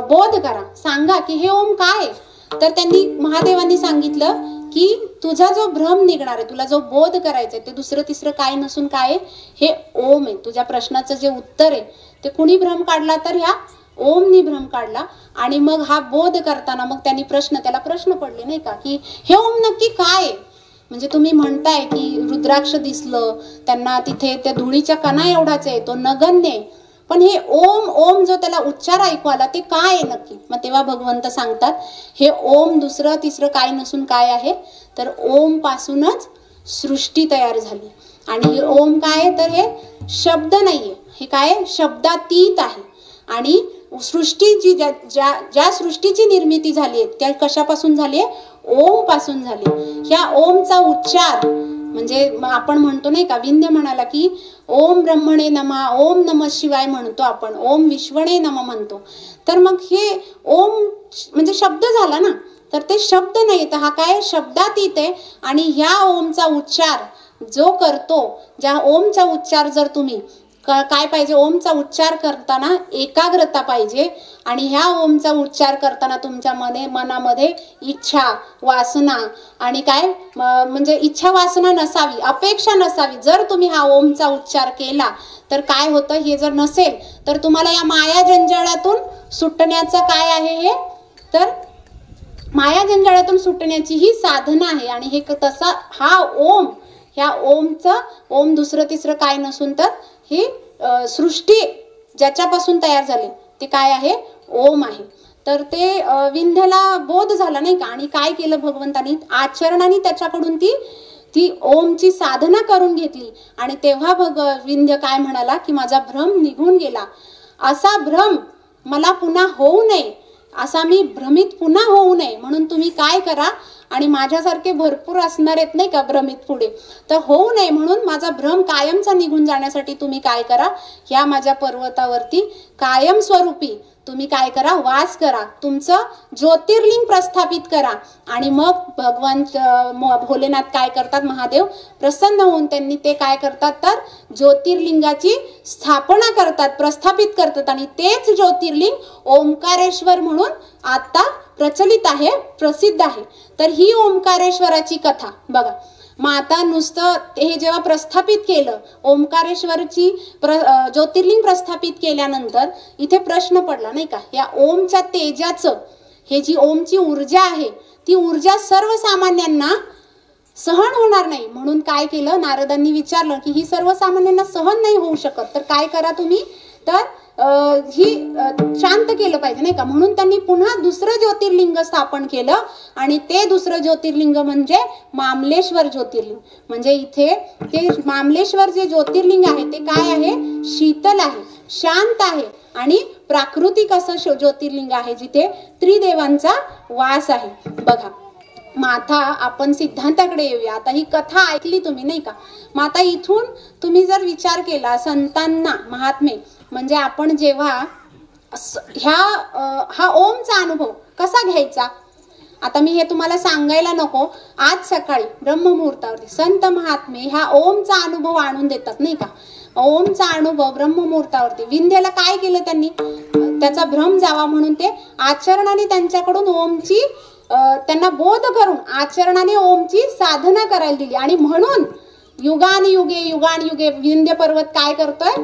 बोध करा, सांगा की हे ओम काय. तर त्यांनी महादेवांनी सांगितलं की तुझा जो भ्रम निघणार आहे, तुला जो बोध करायचा आहे, ते दुसरं तिसरं काय नसून काय आहे, हे ओम आहे. तुझ्या प्रश्नाचं जे उत्तर आहे ते कुणी भ्रम काढला, तर ह्या ओमनी भ्रम काढला. आणि मग हा बोध करताना मग त्यांनी त्याला प्रश्न पडले नाही का, की हे ओम नक्की काय आहे. म्हणजे तुम्ही म्हणताय की रुद्राक्ष दिसलं त्यांना, तिथे त्या धुळीच्या कणा एवढाच आहे, तो नगण्य आहे. पण हे ओम ओम जो त्याला उच्चार ऐकू आला ते काय आहे नक्की. मग तेव्हा भगवंत सांगतात, हे ओम दुसरं तिसरं काय नसून काय आहे, तर ओम पासूनच सृष्टी तयार झाली. आणि हे ओम काय आहे, तर हे शब्द नाहीये, हे काय आहे, शब्दातीत आहे. आणि सृष्टीची ज्या सृष्टीची निर्मिती झाली आहे त्या कशापासून झाली आहे, ओम पासून झाली. ह्या ओमचा उच्चार म्हणजे आपण म्हणतो नाही का, विंध्य म्हणाला की ओम ब्रह्मणे नमः, ओम नमः शिवाय म्हणतो आपण, ओम विश्वणे नमः म्हणतो. तर मग हे ओम म्हणजे शब्द झाला ना, तर ते शब्द नाही, तर हा काय शब्दातीत आहे. आणि ह्या ओमचा उच्चार जो करतो, ज्या ओमचा उच्चार जर तुम्ही काय पाहिजे, ओमचा उच्चार करताना एकाग्रता पाहिजे. आणि ह्या ओमचा उच्चार करताना तुमच्या मनामध्ये इच्छा वासना आणि काय म्हणजे इच्छा वासना नसावी, अपेक्षा नसावी. जर तुम्ही हा ओमचा उच्चार केला तर काय होतं, हे जर नसेल तर तुम्हाला या माया जंजाळातून सुटण्याचं काय आहे हे, तर माया जंजाळातून सुटण्याची ही साधना आहे. आणि हे तसा हा ओम, ह्या ओमचं ओम दुसरं तिसरं काय नसून तर ही सृष्टी ज्याच्यापासून तयार झाली ते काय आहे, ओम आहे. तर ते विंध्यला बोध झाला नाही का. आणि काय केलं भगवंतानी, आचरणाने त्याच्याकडून ती ओमची साधना करून घेतली. आणि तेव्हा विंध्य काय म्हणाला की माझा भ्रम निघून गेला, असा भ्रम मला पुन्हा होऊ नये, असा मी भ्रमित पुन्हा होऊ नये म्हणून तुम्ही काय करा. आणि माझ्यासारखे भरपूर असणार आहेत नाही का भ्रमित पुढे, तर होऊ नये म्हणून माझा भ्रम कायमचा निघून जाण्यासाठी तुम्ही काय करा, ह्या माझ्या पर्वतावरती कायमस्वरूपी तुम्ही काय करा, वास करा, तुमचं ज्योतिर्लिंग प्रस्थापित करा. आणि मग भगवान भोलेनाथ काय करतात, महादेव प्रसन्न होऊन त्यांनी ते काय करतात, तर ज्योतिर्लिंगाची स्थापना करतात, प्रस्थापित करतात. आणि तेच ज्योतिर्लिंग ओंकारेश्वर म्हणून आता प्रचलित आहे, प्रसिद्ध आहे. तर ही ओंकारेश्वराची कथा बघा. मग आता नुसतं हे जेव्हा प्रस्थापित केलं, ओंकारेश्वरची ज्योतिर्लिंग प्रस्थापित केल्यानंतर इथे प्रश्न पडला नाही का, या ओमच्या तेजाचं, हे जी ओमची ऊर्जा आहे ती ऊर्जा सर्वसामान्यांना सहन होणार नाही. म्हणून काय केलं, नारदांनी विचारलं की ही सर्वसामान्यांना सहन नाही होऊ शकत, तर काय करा तुम्ही, तर ही शांत केलं पाहिजे नाही का. म्हणून त्यांनी पुन्हा दुसरं ज्योतिर्लिंग स्थापन केलं. आणि ते दुसरं ज्योतिर्लिंग म्हणजे मामलेश्वर ज्योतिर्लिंग. म्हणजे इथे ते मामलेश्वर जे ज्योतिर्लिंग आहे ते काय आहे, शीतल आहे, शांत आहे आणि प्राकृतिक असं ज्योतिर्लिंग आहे, जिथे त्रिदेवांचा वास आहे. बघा, मग आता आपण सिद्धांताकडे येऊया. आता ही कथा ऐकली तुम्ही नाही का. मग आता इथून तुम्ही जर विचार केला संतांना महात्मे, म्हणजे आपण जेव्हा हा ओमचा अनुभव कसा घ्यायचा, आता मी हे तुम्हाला सांगायला नको. आज सकाळी ब्रह्ममुहूर्तावरती संत महात्मे ह्या ओमचा अनुभव आणून देतात नाही का. ओमचा अनुभव ब्रह्ममुहूर्तावरती विंध्यला काय केलं त्यांनी, त्याचा भ्रम जावा म्हणून ते आचरणाने त्यांच्याकडून ओमची त्यांना बोध करून आचरणाने ओमची साधना करायला दिली. आणि म्हणून युगानुयुगे विंध्य पर्वत काय करतोय,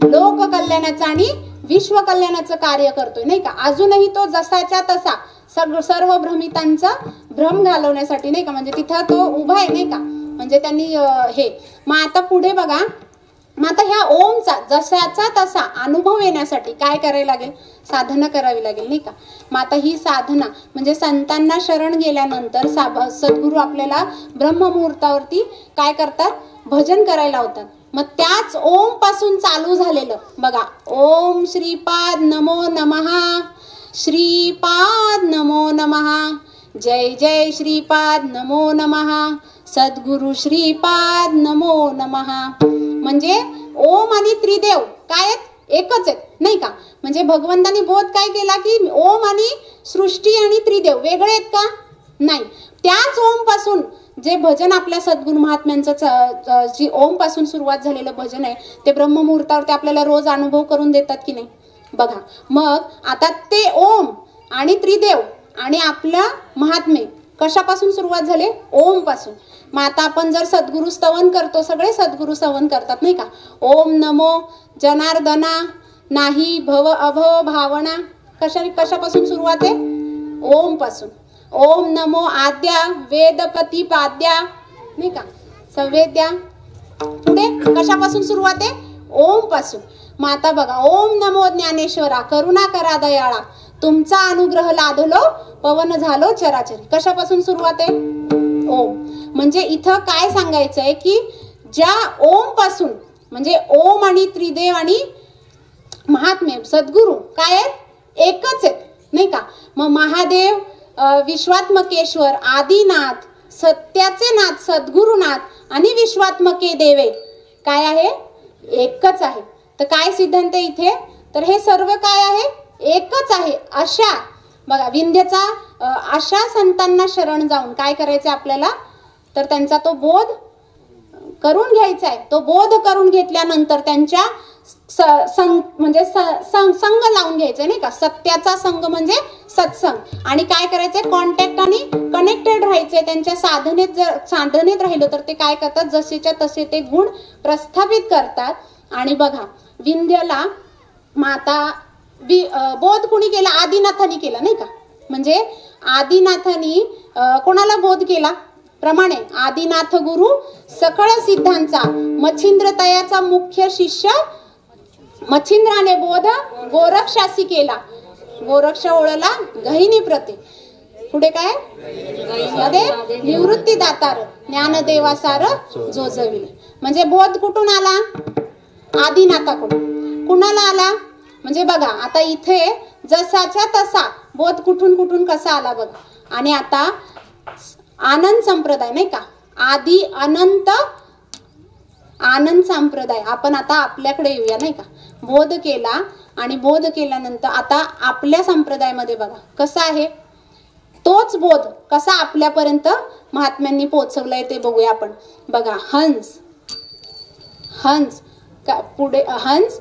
लोक कल्याणाचं आणि विश्व कल्याणाचं कार्य करतोय नाही का. अजूनही तो जसाच्या तसा सर्व भ्रमितांचा भ्रम घालवण्यासाठी नाही का, म्हणजे तिथं तो उभा आहे नाही का. म्हणजे त्यांनी हे मग आता पुढे बघा, मग आता ह्या ओमचा जसाचा तसा अनुभव येण्यासाठी काय करायला लागेल, साधना करावी लागेल नाही का. मग आता ही साधना म्हणजे संतांना शरण गेल्यानंतर सद्गुरू आपल्याला ब्रह्ममुहूर्तावरती काय करतात, भजन करायला लावतात. मग त्याच ओम पासून चालू झालेलं बघा, ओम श्रीपाद नमो नमः, श्रीपाद नमो नमः, जय जय श्रीपाद नमो नमः, सद्गुरु श्रीपाद नमो नमः. म्हणजे ओम आणि त्रिदेव काय आहेत, एकच आहेत नाही का. म्हणजे भगवंतानी बोध काय केला की ओम आणि सृष्टी आणि त्रिदेव वेगळे आहेत का, नाही. त्याच ओम पासून जे भजन आपल्या सद्गुरू महात्म्यांचं जी ओम पासून सुरुवात झालेलं भजन आहे ते ब्रह्ममुहूर्तावरती आपल्याला रोज अनुभव करून देतात की नाही. बघा, मग आता ते ओम आणि त्रिदेव आणि आपल्या महात्मे कशापासून सुरुवात झाले, ओम पासून. मग आता आपण जर सद्गुरु स्तवन करतो, सगळे सद्गुरु स्तवन करतात नाही का. ओम नमो जनार्दना नाही भव अभव भावना, कशापासून सुरुवात आहे, ओम पासून. ओम नमो आद्या वेद प्रतिपाद्या नाही का, संवेद्या, पुढे कशापासून सुरुवात आहे, ओम पासून. मग आता बघा, ओम नमो ज्ञानेश्वरा करुणा करा दयाळा, तुमचा अनुग्रह लादलो पवन झालो चराचरी, कशापासून सुरुवात आहे, ओम. म्हणजे इथं काय सांगायचंय की ज्या ओम पासून म्हणजे ओम आणि त्रिदेव आणि महात्मे सद्गुरू काय आहेत, एकच आहेत नाही का. मग महादेव विश्वात्मकेश्वर आदिनाथ सत्याचे नाथ सद्गुरुनाथ आणि विश्वात्मके देवे काय आहे? एकच आहे. तर काय सिद्धांत इथे? तर हे सर्व काय आहे? एकच आहे. अशा बघा विंध्यचा अशा संतांना शरण जाऊन काय करायचं आपल्याला? तर त्यांचा तो बोध करून घ्यायचा आहे. तो बोध करून घेतल्यानंतर त्यांच्या म्हणजे संग लावून घ्यायचंय नाही का? सत्याचा संग म्हणजे सत्संग. आणि काय करायचंय? कॉन्टॅक्ट आणि कनेक्टेड राहायचंय त्यांच्या साधनेत. जर साधनेत राहिलो तर ते काय करतात? जसेच्या तसे ते गुण प्रस्थापित करतात. आणि बघा विंध्यला माता बोध कुणी केला? आदिनाथांनी केला नाही का? म्हणजे आदिनाथांनी कोणाला बोध केला? प्रमाणे आदिनाथ गुरु सकळ सिद्धांचा मच्छिंद्रतयाचा मुख्य शिष्य मच्छिंद्राने बोध गोरक्षासी केला. गोरक्ष ओळला गहिनी प्रते. पुढे काय? निवृत्ती दातार ज्ञानदेवासार जोजविले. म्हणजे बोध कुठून आला? आदिनाथाकडून. कुणाला आला? म्हणजे बघा आता इथे जसाच्या तसा बोध कुठून कुठून कसा आला बघा. आणि आता आनंद संप्रदाय नाही का? आदि अनंत आनंद संप्रदाय आपण आता आपल्याकडे येऊया नाही का? बोध केला आणि बोध केल्यानंतर आता आपल्या संप्रदायामध्ये बघा कसा आहे तोच बोध कसा आपल्यापर्यंत महात्म्यांनी पोहोचवलाय ते बघूया आपण. बघा हंस पुढे हंस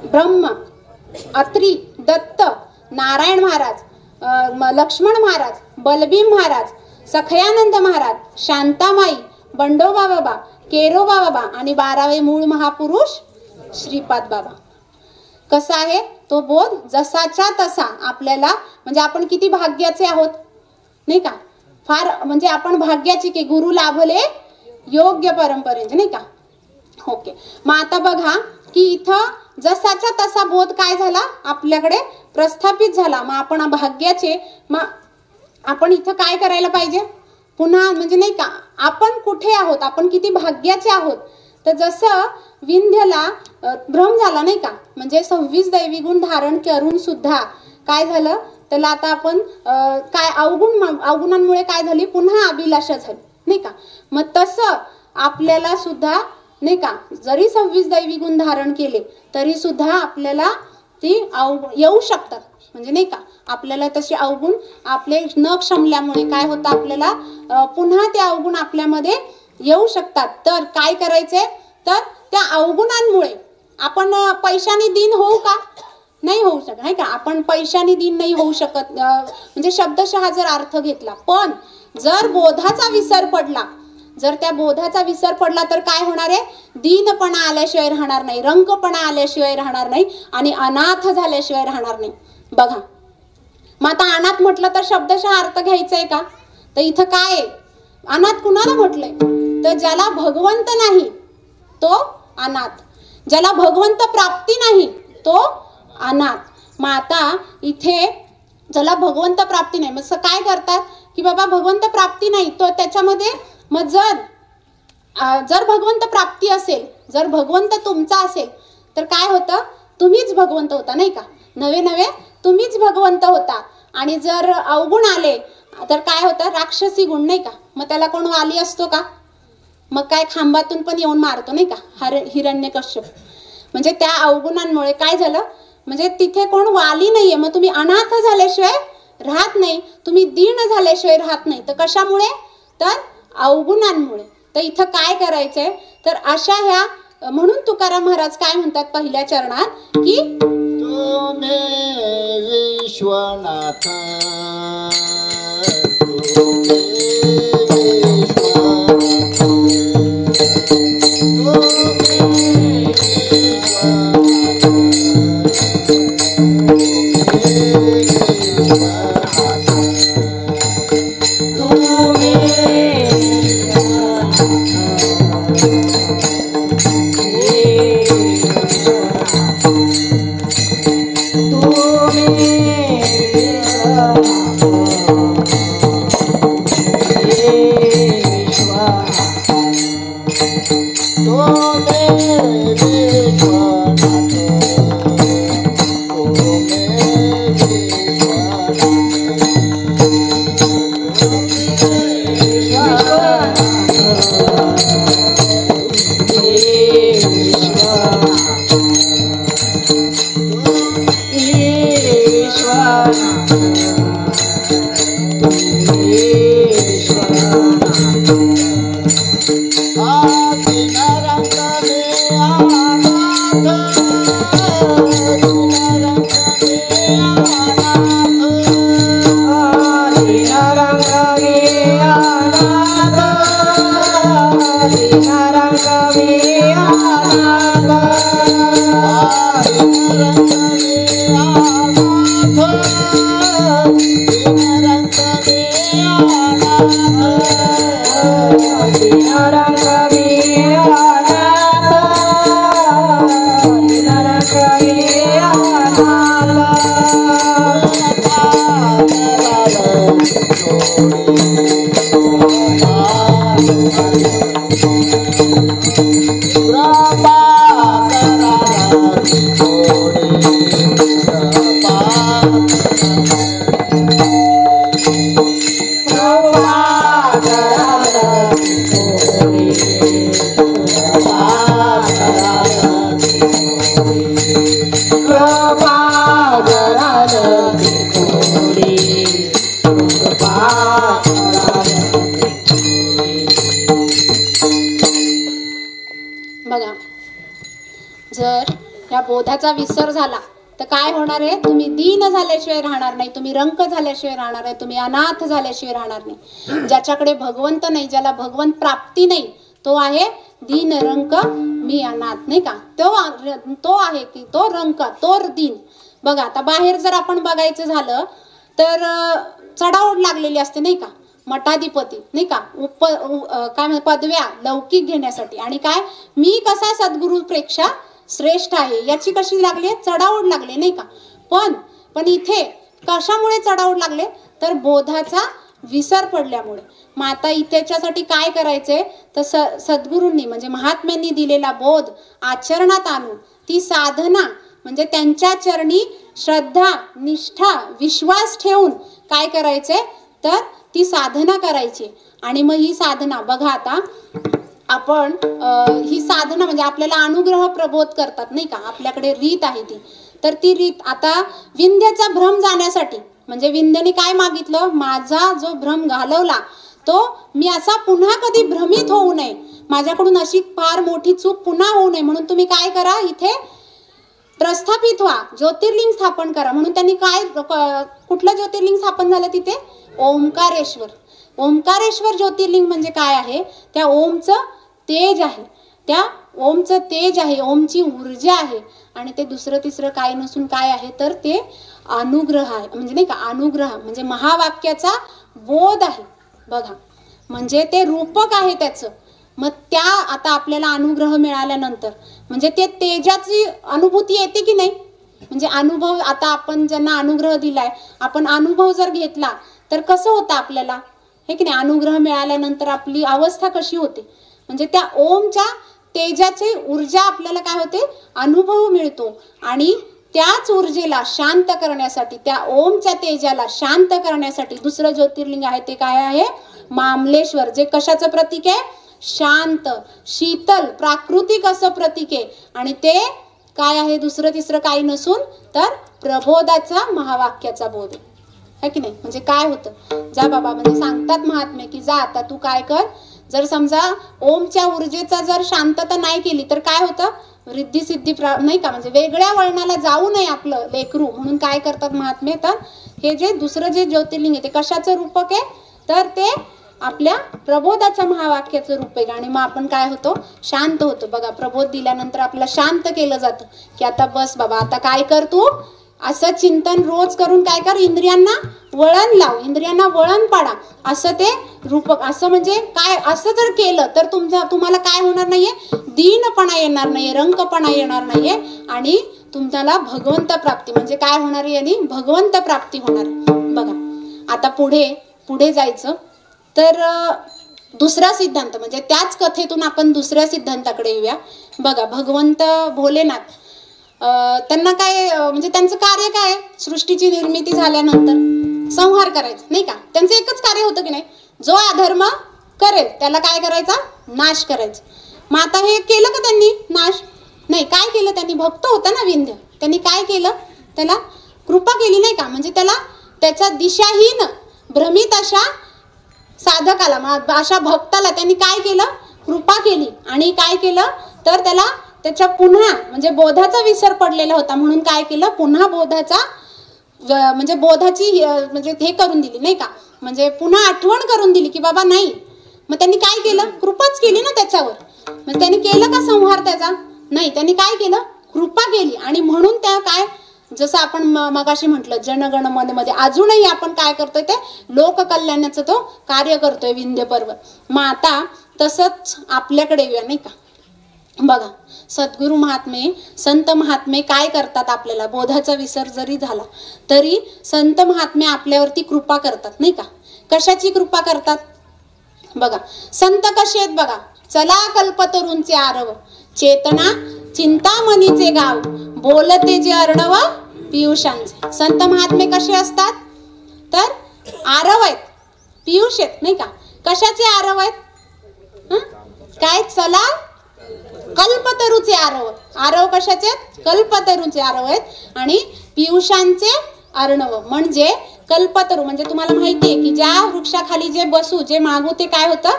ब्रह्म अत्री दत्त नारायण महाराज लक्ष्मण महाराज बलभीम महाराज सखयानंद महाराज शांतामाई बंडोबा बाबा केरोबा बाबा आणि 12वे मूळ महापुरुष श्रीपाद बाबा. कसा आहे तो बोध? जसाच्या तसा आपल्याला. म्हणजे आपण किती भाग्याचे आहोत नाही का? फार म्हणजे आपण भाग्याचे की गुरु लाभले योग्य परंपरेचे नाही का? ओके. मग आता बघा की इथं जसाच्या तसा बोध काय झाला? आपल्याकडे प्रस्थापित झाला. मग आपण भाग्याचे. मग आपण इथं काय करायला पाहिजे? पुन्हा म्हणजे नाही का आपण कुठे आहोत? आपण किती भाग्याचे आहोत? तर जसं विंध्यला भ्रम झाला नाही का? म्हणजे 26 दैवी गुण धारण करून सुद्धा काय झालं? त्याला आता आपण काय अवगुणांमुळे काय झाली? पुन्हा अभिलाषा झाली नाही का? मग तसं आपल्याला सुद्धा नाही का जरी 26 दैवी गुण धारण केले तरी सुद्धा आपल्याला ती येऊ शकतात. म्हणजे नाही का आपल्याला तसे अवगुण आपले न क्षमल्यामुळे काय होतं? आपल्याला पुन्हा ते अवगुण आपल्यामध्ये येऊ शकतात. तर काय करायचे? तर त्या अवगुणांमुळे आपण पैशाने दीन होऊ का? नाही होऊ शकत नाही का? आपण पैशाने दीन नाही होऊ शकत म्हणजे शब्दशः जर अर्थ घेतला. पण जर बोधाचा विसर पडला, जर त्या बोधाचा विसर पडला तर काय होणार आहे? दीनपणा आल्याशिवाय राहणार नाही, रंकपणा आल्याशिवाय राहणार नाही आणि अनाथ झाल्याशिवाय राहणार नाही. बघा मग आता अनाथ म्हटलं तर शब्दशः अर्थ घ्यायचा आहे का? तर इथं काय आहे? अनाथ कुणाला म्हटलंय? तर ज्याला भगवंत नाही तो अनाथ, ज्याला भगवंत प्राप्ती नाही तो अनाथ. मग आता इथे ज्याला भगवंत प्राप्ती नाही मग काय करतात की बाबा भगवंत प्राप्ती नाही तो त्याच्यामध्ये मग जर भगवंत प्राप्ती असेल, जर भगवंत तुमचा असेल तर काय होतं? तुम्हीच भगवंत होता नाही का? नवे नवे तुम्हीच भगवंत होता. आणि जर अवगुण आले तर काय होतं? राक्षसी गुण नाही का? मग त्याला कोण वाली असतो का? मग काय खांबातून पण येऊन मारतो नाही का? हिरण्यकश्यप. म्हणजे त्या अवगुणांमुळे काय झालं? म्हणजे तिथे कोण वाली नाहीये. मग तुम्ही अनाथ झाल्याशिवाय राहत नाही, तुम्ही दीन झाल्याशिवाय राहत नाही. तर कशामुळे? तर अवगुणांमुळे. तर इथं काय करायचंय? तर अशा ह्या म्हणून तुकाराम महाराज काय म्हणतात पहिल्या चरणात की तुम्ही विश्वनाथ तुम्ही बघा, जर या बोधाचा विसर झाला तर काय होणार आहे? तुम्ही दीन झाल्याशिवाय राहणार नाही, तुम्ही रंक झाल्याशिवाय राहणार आहे, तुम्ही अनाथ झाल्याशिवाय राहणार नाही. ज्याच्याकडे भगवंत नाही, ज्याला भगवंत प्राप्ती नाही, तो आहे दीन रंक मी अनाथ, नाही का? तो आहे की तो रंक, तो दीन. बघा, आता बाहेर जर आपण बघायचं झालं तर चढाओढ लागलेली असते, नाही का? मठाधिपती, नाही का? काय पदव्या लौकिक घेण्यासाठी, आणि काय मी कसा सद्गुरूपेक्षा श्रेष्ठ आहे याची कशी लागली? चढाओढ लागले, नाही का? पण इथे कशामुळे चढाओढ लागले? तर बोधाचा विसर पडल्यामुळे. मग आता इथेच्यासाठी काय करायचंय? तर सद्गुरूंनी म्हणजे महात्म्यांनी दिलेला बोध आचरणात आणून ती साधना म्हणजे त्यांच्या चरणी श्रद्धा, निष्ठा, विश्वास ठेवून काय करायचंय? तर ती साधना करायची. आणि मग ही साधना बघा, आता आपण ही साधना म्हणजे आपल्याला अनुग्रह प्रबोध करतात, नाही का? आपल्याकडे रीत आहे ती. तर ती रीत आता विंध्याचा भ्रम जाण्यासाठी म्हणजे विंध्याने काय मागितलं? माझा जो भ्रम घालवला तो मी असा पुन्हा कधी भ्रमित होऊ नये, माझ्याकडून अशी फार मोठी चूक पुन्हा होऊ नये, म्हणून तुम्ही काय करा? इथे प्रस्थापित व्हा, ज्योतिर्लिंग स्थापन करा. म्हणून त्यांनी काय, कुठलं ज्योतिर्लिंग स्थापन झालं तिथे? ओंकारेश्वर. ओंकारेश्वर ज्योतिर्लिंग म्हणजे काय आहे? त्या ओमचं तेज आहे, त्या ओमचं तेज आहे, ओमची ऊर्जा आहे. आणि ते दुसरं तिसरं काय नसून काय आहे? तर ते अनुग्रह आहे. म्हणजे नाही का? अनुग्रह म्हणजे महावाक्याचा बोध आहे. बघा, म्हणजे ते रूपक आहे त्याचं. मग त्या आता आपल्याला अनुग्रह मिळाल्यानंतर म्हणजे ते तेजाची अनुभूती येते की नाही? म्हणजे अनुभव, आता आपण ज्यांना अनुग्रह दिलाय, आपण अनुभव जर घेतला तर कसं होतं आपल्याला, हे की नाही? अनुग्रह मिळाल्यानंतर आपली अवस्था कशी होते? म्हणजे त्या ओमच्या तेजाची ऊर्जा आपल्याला काय होते? अनुभव मिळतो. आणि त्याच ऊर्जेला शांत करण्यासाठी, त्या ओमच्या तेजाला शांत करण्यासाठी दुसरं ज्योतिर्लिंग आहे ते काय आहे? मामलेश्वर. जे कशाचं प्रतीक आहे? शांत, शीतल, प्राकृतिक असं प्रतीक आहे. आणि ते काय आहे? दुसरं तिसरं काही नसून तर प्रबोधाचा, महावाक्याचा बोध आहे की नाही? म्हणजे काय होतं? जा बाबा, म्हणजे सांगतात महात्मे की जा आता तू काय कर, जर समजा ओमच्या ऊर्जेचा जर शांतता नाही केली तर काय होतं? रिद्धी सिद्धी नाही का? म्हणजे वेगळ्या वळणाला जाऊ नये आपलं लेकरू, म्हणून काय करतात महात्मे? तर हे जे दुसरं जे ज्योतिर्लिंग आहे ते कशाचं रूपक आहे? तर ते आपल्या प्रबोधाच्या महावाक्याचं रूप आहे. आणि मग आपण काय होतो? शांत होतो. बघा, प्रबोध दिल्यानंतर आपल्याला शांत केलं जातं की आता बस बाबा, आता काय कर तू? असं चिंतन रोज करून काय कर? इंद्रियांना वळण लाव, इंद्रियांना वळण पाडा. असं ते रूपक. असं म्हणजे काय? असं जर केलं तर तुम्हाला काय होणार नाहीये? दीनपणा येणार नाहीये, रंकपणा येणार नाहीये. आणि तुम्हाला भगवंत प्राप्ती म्हणजे काय होणार आहे? यांनी भगवंत प्राप्ती होणार. बघा, आता पुढे जायचं तर दुसरा सिद्धांत म्हणजे त्याच कथेतून आपण दुसऱ्या सिद्धांताकडे येऊया. बघा, भगवंत भोलेनाथ त्यांना काय म्हणजे त्यांचं कार्य काय? सृष्टीची निर्मिती झाल्यानंतर संहार करायचा, नाही का? त्यांचं एकच कार्य होतं की नाही? जो अधर्म करेल त्याला काय करायचा? नाश करायचा. मग आता हे केलं का त्यांनी? नाश नाही. काय केलं त्यांनी? भक्त होता ना विंध्य, त्यांनी काय केलं? त्याला कृपा केली, नाही का? म्हणजे त्याच्या दिशाहीन भ्रमित अशा साधकाला, अशा भक्ताला त्यांनी काय केलं? कृपा केली. आणि काय केलं? तर त्याच्या पुन्हा म्हणजे बोधाचा विसर पडलेला होता, म्हणून काय केलं? पुन्हा बोधाचा म्हणजे बोधाची म्हणजे हे करून दिली, नाही का? म्हणजे पुन्हा आठवण करून दिली की बाबा नाही, मग त्यांनी काय केलं? कृपाच केली ना त्याच्यावर. मग त्यांनी केलं का संहार त्याचा? नाही, त्यांनी काय केलं? कृपा केली. आणि म्हणून त्या काय, जसं आपण मगाशी म्हटलं जनगण मन मध्ये अजूनही आपण काय करतोय ते लोककल्याणाचं तो कार्य करतोय विंध्य पर्वत. मग आता तसंच आपल्याकडे येऊया नाही का. बघा सद्गुरु महात्मे संत महात्मे काय करतात, आपल्याला बोधाचा विसर जरी झाला तरी संत महात्मे आपल्यावरती कृपा करतात नाही का. कशाची कृपा करतात? बघा संत कसे आहेत बघा. चला कल्पतरूंचे आरव, चेतना चिंतामणीचे गाव, बोलते जे अर्णव पियुषांचे. संत महात्मे कसे असतात? तर आरव आहेत, पियुष आहेत नाही का. कशाचे आरव आहेत? काय? चला कल्पतरूचे आरव. आरव कशाचे आहेत? कल्पतरूचे आरव आहेत. आणि पियुषांचे अर्णव म्हणजे कल्पतरू म्हणजे तुम्हाला माहिती आहे की ज्या वृक्षाखाली जे बसू जे मागू ते काय होतं?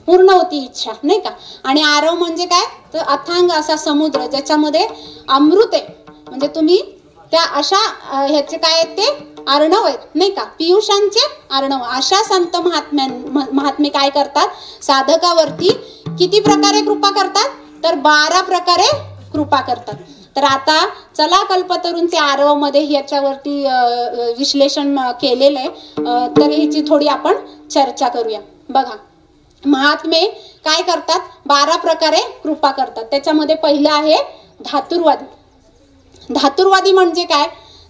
पूर्ण होती इच्छा नाही का. आणि आरव म्हणजे काय? तर अथांग असा समुद्र ज्याच्यामध्ये अमृत आहे. म्हणजे तुम्ही त्या अशा ह्याचे काय आहेत ते अर्णव आहेत नाही का. पियुषांचे अर्णव. अशा संत महात्मे काय करतात? साधकावरती किती प्रकारे कृपा करतात? तर 12 प्रकारे कृपा करतात. तर आता चला कल्पतरूंचे आरव मध्ये ह्याच्यावरती विश्लेषण केलेलं आहे. तर ह्याची थोडी आपण चर्चा करूया. बघा महात्मे काय करतात? 12 प्रकारे कृपा करतात. त्याच्यामध्ये पहिलं आहे धातुरवादी. धातुरवादी म्हणजे काय?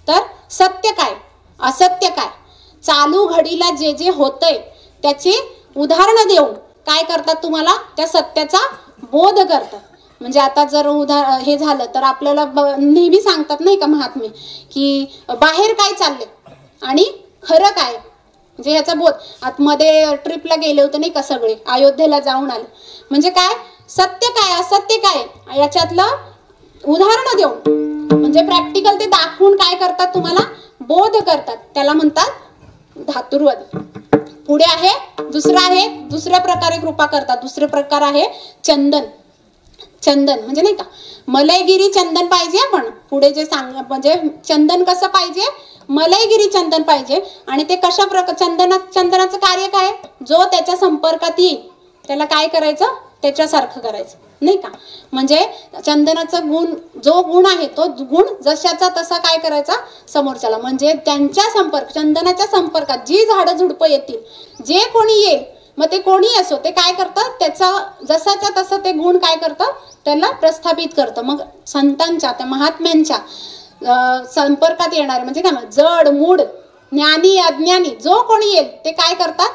तर सत्य काय असत्य काय चालू घडीला जे जे होतंय त्याची उदाहरणं देऊन काय करतात? तुम्हाला त्या सत्याचा बोध करतात. म्हणजे आता जर हे झालं तर आपल्याला नेहमी सांगतात नाही का महात्मे की बाहेर काय चालले आणि खरं काय, म्हणजे ह्याचा बोध. आतमध्ये ट्रिपला गेले होते नाही का सगळे, अयोध्येला जाऊन आले. म्हणजे काय? सत्य काय असत्य काय याच्यातलं उदाहरणं देऊन म्हणजे प्रॅक्टिकल ते दाखवून काय करतात? तुम्हाला बोध करतात. त्याला म्हणतात धातुरवादी. पुढे आहे दुसरा आहे दुसऱ्या प्रकारे कृपा करतात. दुसरे प्रकार आहे चंदन. चंदन म्हणजे नाही का मलयगिरी चंदन पाहिजे. आपण पुढे जे म्हणजे चंदन कसं पाहिजे? मलयगिरी चंदन पाहिजे. आणि ते कशा प्रकार चंदनाचं कार्य काय? जो त्याच्या संपर्कात येईल त्याला काय करायचं? त्याच्यासारखं करायचं नाही का. म्हणजे चंदनाचा गुण जो गुण आहे तो गुण जशाचा तसा काय करायचा समोरच्याला. म्हणजे त्यांच्या चंदनाच्या संपर्कात जी झाडं झुडपं येतील जे कोणी येईल मग ते कोणी असो ते काय करतात? त्याचा जसाच्या तसं ते गुण काय करतं? त्याला प्रस्थापित करतं. मग संतांच्या त्या महात्म्यांच्या संपर्कात येणारे म्हणजे काय जड मूड ज्ञानी अज्ञानी जो कोणी येईल ते काय करतात?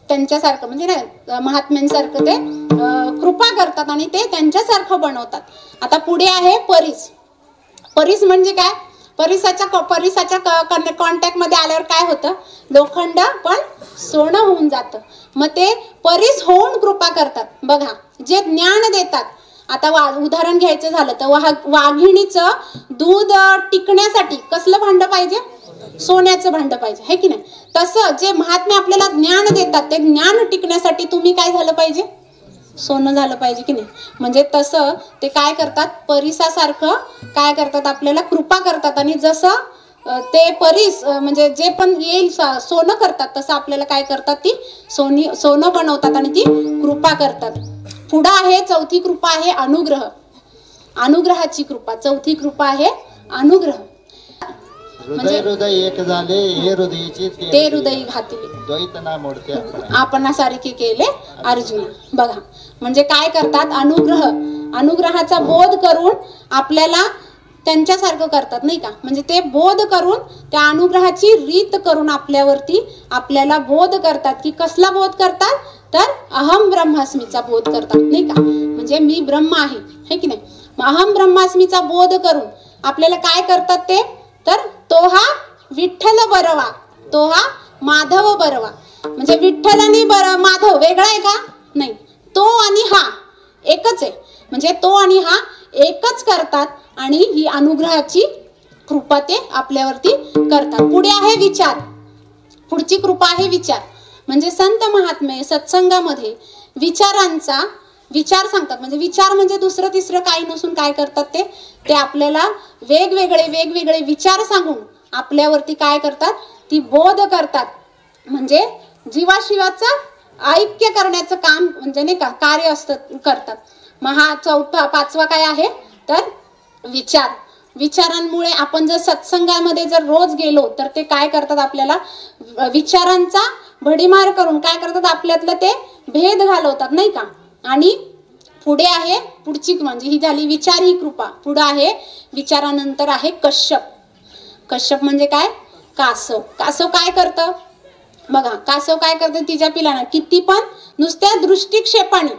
त्यांच्यासारखं म्हणजे ना महात्म्यांसारखं ते कृपा करतात आणि ते त्यांच्यासारखं बनवतात. आता पुढे आहे परीस. परीस म्हणजे काय? परिसाच्या कॉन्टॅक्ट मध्ये आल्यावर काय होतं? लोखंड पण सोनं होऊन जातं. मग ते परीस होऊन कृपा करतात. बघा जे ज्ञान देतात. आता उदाहरण घ्यायचं झालं तर वाघिणीचं दूध टिकण्यासाठी कसलं भांड पाहिजे? सोन्याचं भांड पाहिजे है की नाही. तसं जे महात्मे आपल्याला ज्ञान देतात ते ज्ञान टिकण्यासाठी तुम्ही काय झालं पाहिजे? सोनं झालं पाहिजे की नाही. म्हणजे तसं ते काय करतात? परिसासारखं काय करतात? आपल्याला कृपा करतात. आणि जसं ते परीस म्हणजे जे पण येईल सोनं करतात तसं आपल्याला काय करतात? ती सोनं बनवतात आणि ती कृपा करतात. पुढं आहे चौथी कृपा आहे अनुग्रह. अनुग्रहाची कृपा. चौथी कृपा आहे अनुग्रह. हृदय हृदय एक झाले हे हृदयाचे ते हृदय घातले द्वैत ना मोडते आपणासारखे केले अर्जुन. बघा म्हणजे काय करतात? अनुग्रह. अनुग्रहाचा बोध करून आपल्याला त्यांच्यासारखं करतात नाही का. म्हणजे ते बोध करून त्या अनुग्रहाची रीत करून आपल्याला बोध करतात. की कसला बोध करतात? तर अहम ब्रह्मास्मीचा बोध करतात नाही का. म्हणजे मी ब्रह्म आहे है की नाही. अहम ब्रह्मास्मीचा बोध करून आपल्याला काय करतात ते? तर तो हा विठ्ठल बरवा, तो हा माधव बरवा. म्हणजे विठ्ठल आणि माधव वेगळा आहे का? नाही. तो आणि हा एकच आहे. म्हणजे तो आणि हा एकच करतात आणि ही अनुग्रहाची कृपा ते आपल्यावरती करतात. पुढे आहे विचार. पुढची कृपा आहे विचार. म्हणजे संत महात्मे सत्संगामध्ये विचारांचा विचार सांगतात. म्हणजे विचार म्हणजे दुसरं तिसरं काही नसून काय करतात ते आपल्याला वेगवेगळे विचार सांगून आपल्यावरती काय करतात? ती बोध करतात. म्हणजे जीवाशिवाचा ऐक्य करण्याचं काम म्हणजे नाही का कार्य असतं करतात. मग हा चौथा पाचवा काय आहे तर विचार. विचारांमुळे आपण जर सत्संगामध्ये जर रोज गेलो तर ते काय करतात आपल्याला विचारांचा भडीमार करून काय करतात आपल्यातलं ते भेद घालवतात नाही का. आणि पुढे आहे पुढची म्हणजे ही झाली विचार ही कृपा. पुढे आहे विचारानंतर आहे कश्यप. कश्यप म्हणजे काय कासव. कासव काय करतं बघा. कासव काय करतं तिच्या पिलांना किती पण नुसत्या दृष्टिक्षेपाने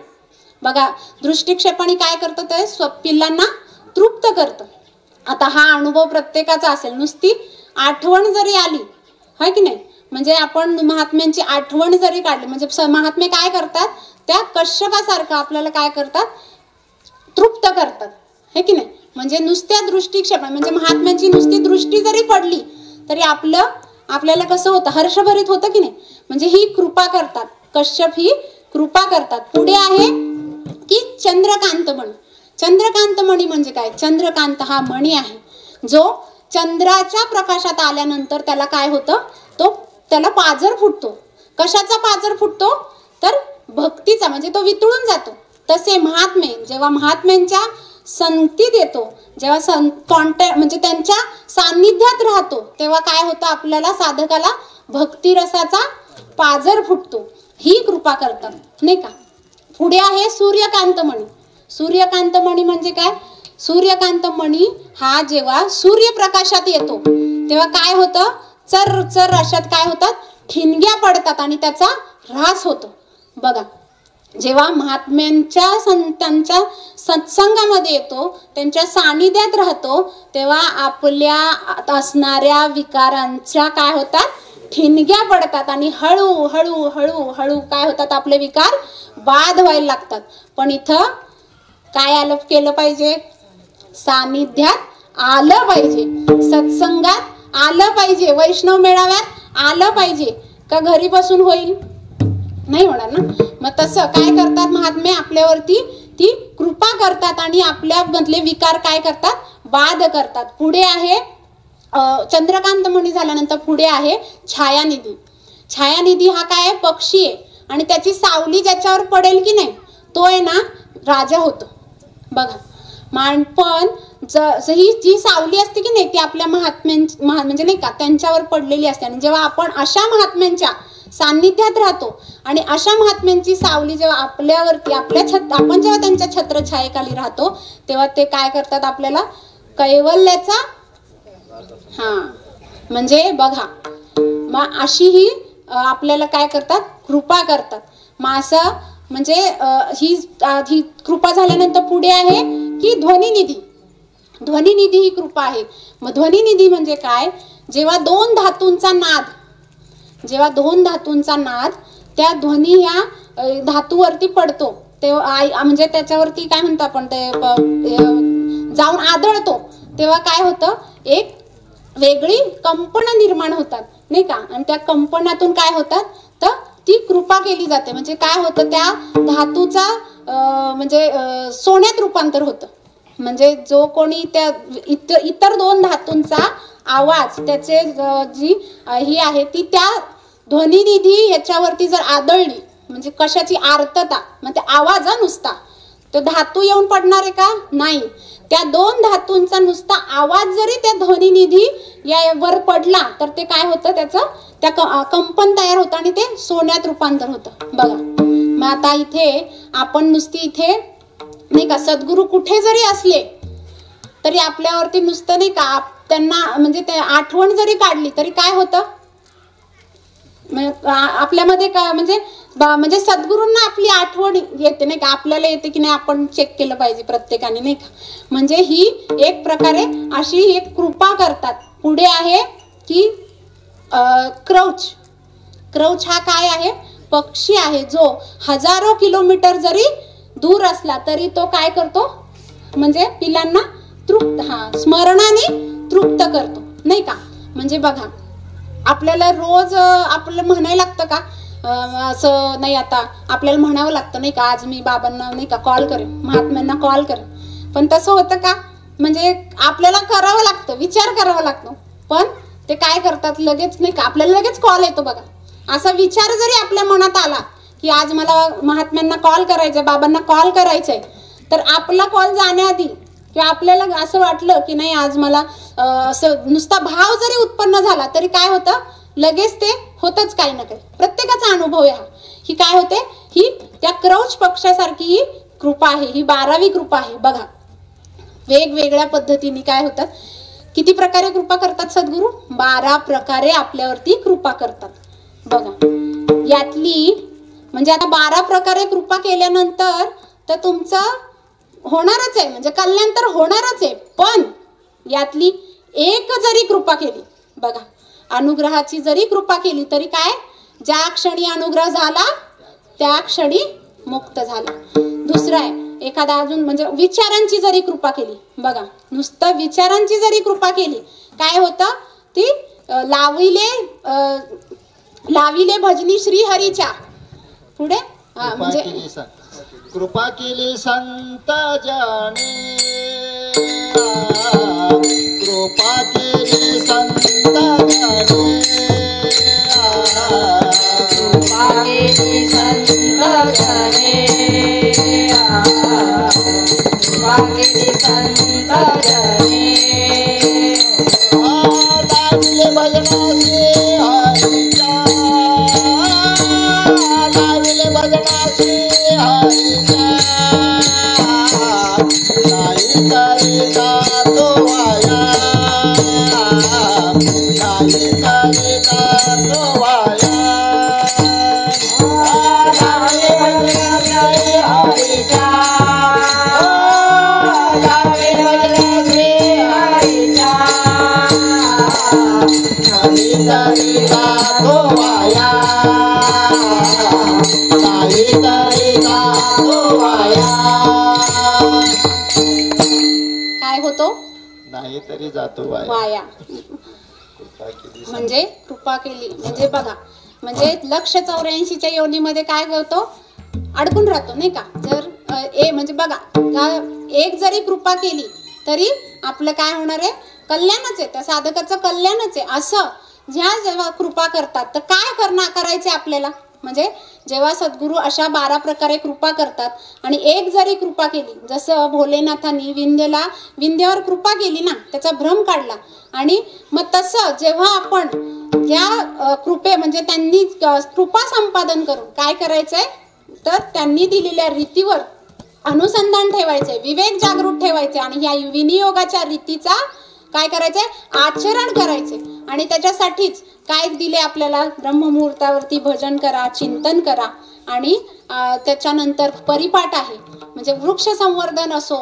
बघा दृष्टिक्षेपाने काय करतं ते पिल्लांना तृप्त करतं. आता हा अनुभव प्रत्येकाचा असेल. नुसती आठवण जरी आली है की नाही म्हणजे आपण महात्म्यांची आठवण जरी काढली म्हणजे महात्मे काय करतात त्या कश्यपासारखं आपल्याला काय करतात तृप्त करतात है की नाही. म्हणजे नुसत्या दृष्टिक्षेपाने म्हणजे महात्म्यांची नुसती दृष्टी जरी पडली तरी आपल्याला कसं होतं हर्षभरित होतं की नाही. म्हणजे ही कृपा करतात. कश्यप ही कृपा करतात. पुढे आहे की चंद्रकांत मणी. चंद्रकांत मणी म्हणजे काय. चंद्रकांत हा मणी आहे जो चंद्राच्या प्रकाशात आल्यानंतर त्याला काय होतं त्याला पाजर फुटतो. कशाचा पाजर फुटतो तर भक्तीचा म्हणजे तो वितळून जातो. तसे महात्मे जेव्हा महात्म्यांच्या संगतीत येतो जेव्हा कॉन्टॅक्ट म्हणजे त्यांच्या सान्निध्यात राहतो तेव्हा काय होतं आपल्याला साधकाला भक्तिरसाचा पाजर फुटतो. ही कृपा करतात नाही का. पुढे आहे सूर्यकांत मणी. सूर्यकांत मणी म्हणजे काय. सूर्यकांत मणी हा जेव्हा सूर्यप्रकाशात येतो तेव्हा काय होतं चर चर अशात काय होतात ठिणग्या पडतात आणि त्याचा ऱ्हास होतो. बघा जेव्हा महात्म्यांच्या संतांच्या सत्संगामध्ये येतो त्यांच्या सानिध्यात राहतो तेव्हा आपल्या असणाऱ्या विकारांच्या काय होतात ठिणग्या पडतात आणि हळू हळू हळू हळू काय होतात आपले विकार बाद व्हायला लागतात. पण इथं काय केलं पाहिजे सानिध्यात आलं पाहिजे सत्संगात आलं पाहिजे वैष्णव मेळाव्यात आलं पाहिजे का घरी बसून होईल नाही होणार ना. मग तसं काय करतात महात्मे आपल्यावरती ती कृपा करतात आणि आपल्या मधले विकार काय करतात बाद करतात. पुढे आहे चंद्रकांत मणी झाल्यानंतर पुढे आहे छायानिधी. छायानिधी हा काय आहे पक्षी आहे आणि त्याची सावली ज्याच्यावर पडेल की नाही तो आहे ना राजा होतो. बघा पण ही जी सावली असते की नाही ती आपल्या म्हणजे नाही का त्यांच्यावर पडलेली असते. आणि जेव्हा आपण अशा महात्म्यांच्या सान्निध्यात राहतो आणि अशा महात्म्यांची सावली जेव्हा आपल्यावरती आपण जेव्हा त्यांच्या छत्रछायेखाली राहतो तेव्हा ते काय करतात आपल्याला कैवल्याचा म्हणजे बघा मग अशी ही आपल्याला काय करतात कृपा करतात. मग असं म्हणजे ही कृपा झाल्यानंतर पुढे आहे की ध्वनिनिधी. ध्वनिनिधी ही कृपा आहे. मग ध्वनिनिधी म्हणजे काय जेव्हा दोन धातूंचा नाद त्या ध्वनी या धातूवरती पडतो तेव्हा म्हणजे त्याच्यावरती काय म्हणतो आपण ते जाऊन आदळतो तेव्हा काय होतं एक वेगळी कंपनं निर्माण होतात नाही का. आणि त्या कंपनातून काय होतात तर ती कृपा केली जाते. म्हणजे काय होतं त्या धातूचा म्हणजे सोन्यात रूपांतर होतं. म्हणजे जो कोणी त्या इतर दोन धातूंचा आवाज त्याचे जी ही आहे ती त्या ध्वनिनिधी याच्यावरती जर आदळली म्हणजे कशाची आर्तता मग ते आवाज नुसता तो धातू येऊन पडणार आहे का नाही. त्या दोन धातूंचा नुसता आवाज जरी त्या ध्वनिनिधी यावर पडला तर ते काय होतं त्याचं त्या कंपन तयार होतं आणि ते सोन्यात रूपांतर होतं. बघा मग आता इथे आपण नुसती इथे नाही का सद्गुरू कुठे जरी असले तरी आपल्यावरती नुसतं नाही का त्यांना म्हणजे ते आठवण जरी काढली तरी काय होतं आपल्यामध्ये का म्हणजे सद्गुरूंना आपली आठवण येते नाही का आपल्याला येते की नाही आपण चेक केलं पाहिजे प्रत्येकाने नाही का. म्हणजे ही एक प्रकारे अशी एक कृपा करतात. पुढे आहे की क्रौच हा काय आहे पक्षी आहे जो हजारो किलोमीटर जरी दूर असला तरी तो काय करतो म्हणजे पिलांना स्मरणाने तृप्त करतो नाही का. म्हणजे बघा आपल्याला रोज आपल्याला म्हणायला लागतं का असं नाही. आता आपल्याला म्हणावं लागतं नाही का आज मी बाबांना नाही का कॉल करेन महात्म्यांना कॉल करेन. पण तसं होतं का म्हणजे आपल्याला करावं लागतं विचार करावा लागतो. पण ते काय करतात लगेच नाही का आपल्याला लगेच कॉल येतो. बघा असा विचार जरी आपल्या मनात आला की आज मला महात्म्यांना कॉल करायचा, बाबांना कॉल करायचा आहे, तर आपला कॉल जाण्याआधी किंवा आपल्याला असं वाटलं की नाही आज मला असं नुसता भाव जरी उत्पन्न झाला तरी काय होतं, लगेच ते होतच काही ना काही. प्रत्येकाचा अनुभव आहे हा. ही काय होते, ही त्या क्रौच पक्षासारखी ही कृपा आहे, ही 12वी कृपा आहे. बघा वेगवेगळ्या पद्धतीने काय होतात, किती प्रकारे कृपा करतात सद्गुरू, 12 प्रकारे आपल्यावरती कृपा करतात. बघा यातली म्हणजे आता 12 प्रकारे कृपा केल्यानंतर तर तुमचं होणारच आहे, म्हणजे कल्याण तर होणारच आहे. पण यातली एक जरी कृपा केली, बघा अनुग्रहाची जरी कृपा केली तरी काय, ज्या क्षणी अनुग्रह झाला त्या क्षणी मुक्त झाला. दुसरं आहे एखादा अजून म्हणजे विचारांची जरी कृपा केली, बघा नुसतं विचारांची जरी कृपा केली काय होतं, ती लाविले भजनी श्री हरीच्या पुढे म्हणजे कृपा केली संत जने, कृपा केली संत जने, कृपा केली संत जने, कृपा केली संत जने, लाविले भजनाचे हरीच्या, लाविले भजनाचे हरीच्या, नाही करिता तो वाया, नाही करिता तो वाया. लाविले भजनाचे हरीच्या, लाविले भजनाचे हरीच्या, नाही करिता तो वाया, नाही करिता तो वाया. काय होतो, नाही तरी जातो वाया. वाया. कृपा केली म्हणजे कृपा केली म्हणजे बघा, म्हणजे 184च्या योनीमध्ये काय होतो, अडकून राहतो नाही का. जर म्हणजे बघा एक जरी कृपा केली तरी आपलं काय होणार आहे, कल्याणच आहे, त्या साधकाचं कल्याणच आहे. असं जेव्हा कृपा करतात तर काय करायचे आपल्याला, म्हणजे जेव्हा सद्गुरू अशा 12 प्रकारे कृपा करतात आणि एक जरी कृपा केली, जसं भोलेनाथांनी विंध्यावर कृपा केली ना, त्याचा भ्रम काढला, आणि मग तसं जेव्हा आपण त्या कृपे म्हणजे त्यांनी कृपा संपादन करून काय करायचंय, तर त्यांनी दिलेल्या रीतीवर अनुसंधान ठेवायचंय, विवेक जागृत ठेवायचे आणि या विनियोगाच्या रीतीचा काय करायचंय, आचरण करायचे. आणि त्याच्यासाठीच काय दिले आपल्याला, ब्रह्ममुहूर्तावरती भजन करा, चिंतन करा, आणि त्याच्यानंतर परिपाठ आहे, म्हणजे वृक्ष संवर्धन असो,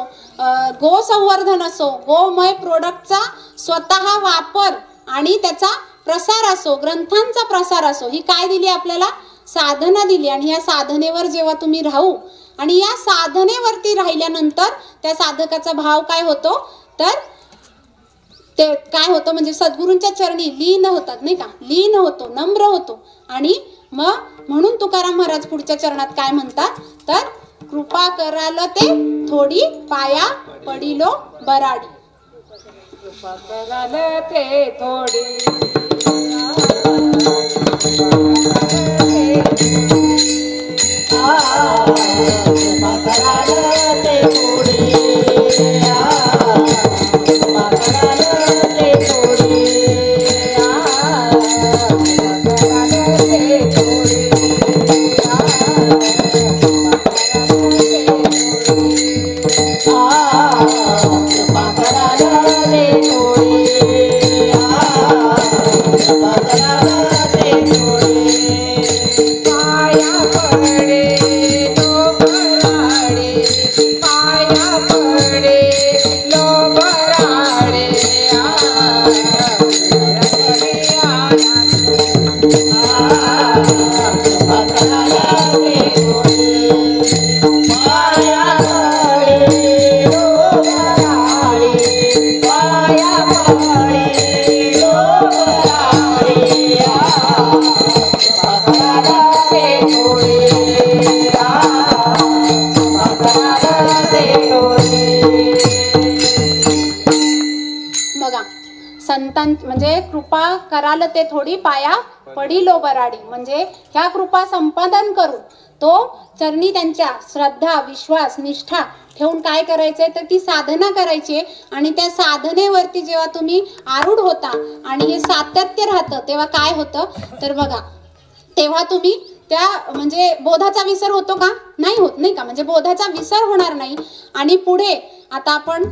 गो संवर्धन असो, गोमय प्रोडक्टचा स्वतः वापर आणि त्याचा प्रसार असो, ग्रंथांचा प्रसार असो, ही काय दिली आपल्याला, साधना दिली. आणि या साधनेवर जेव्हा तुम्ही राहू आणि या साधनेवरती राहिल्यानंतर त्या साधकाचा भाव काय होतो, तर ते काय होतं, म्हणजे सद्गुरूंच्या चरणी लीन होतात नाही का, लीन होतो, नम्र होतो. आणि मग म्हणून तुकाराम महाराज पुढच्या चरणात काय म्हणतात, तर कृपा कराल ते थोडी, पाया पडिलो बराडी. कृपा कराल ते थोडी, कृपा कराल ते थोडी, कृपा कराल ते थोडी, म्हणजे कृपा कराल ते थोडी, पाया पडिलो बराडी, म्हणजे ह्या कृपा संपादन करून तो चरणी त्यांच्या श्रद्धा, विश्वास, निष्ठा ठेवून काय करायचंय तर ती साधना करायची. आणि त्या साधनेवरती जेव्हा तुम्ही आरूढ होता आणि हे सातत्य राहतं तेव्हा काय होतं तर बघा, तेव्हा तुम्ही त्या म्हणजे बोधाचा विसर होतो का? नाही होत, नाही का? म्हणजे बोधाचा विसर होणार नाही. आणि पुढे आता आपण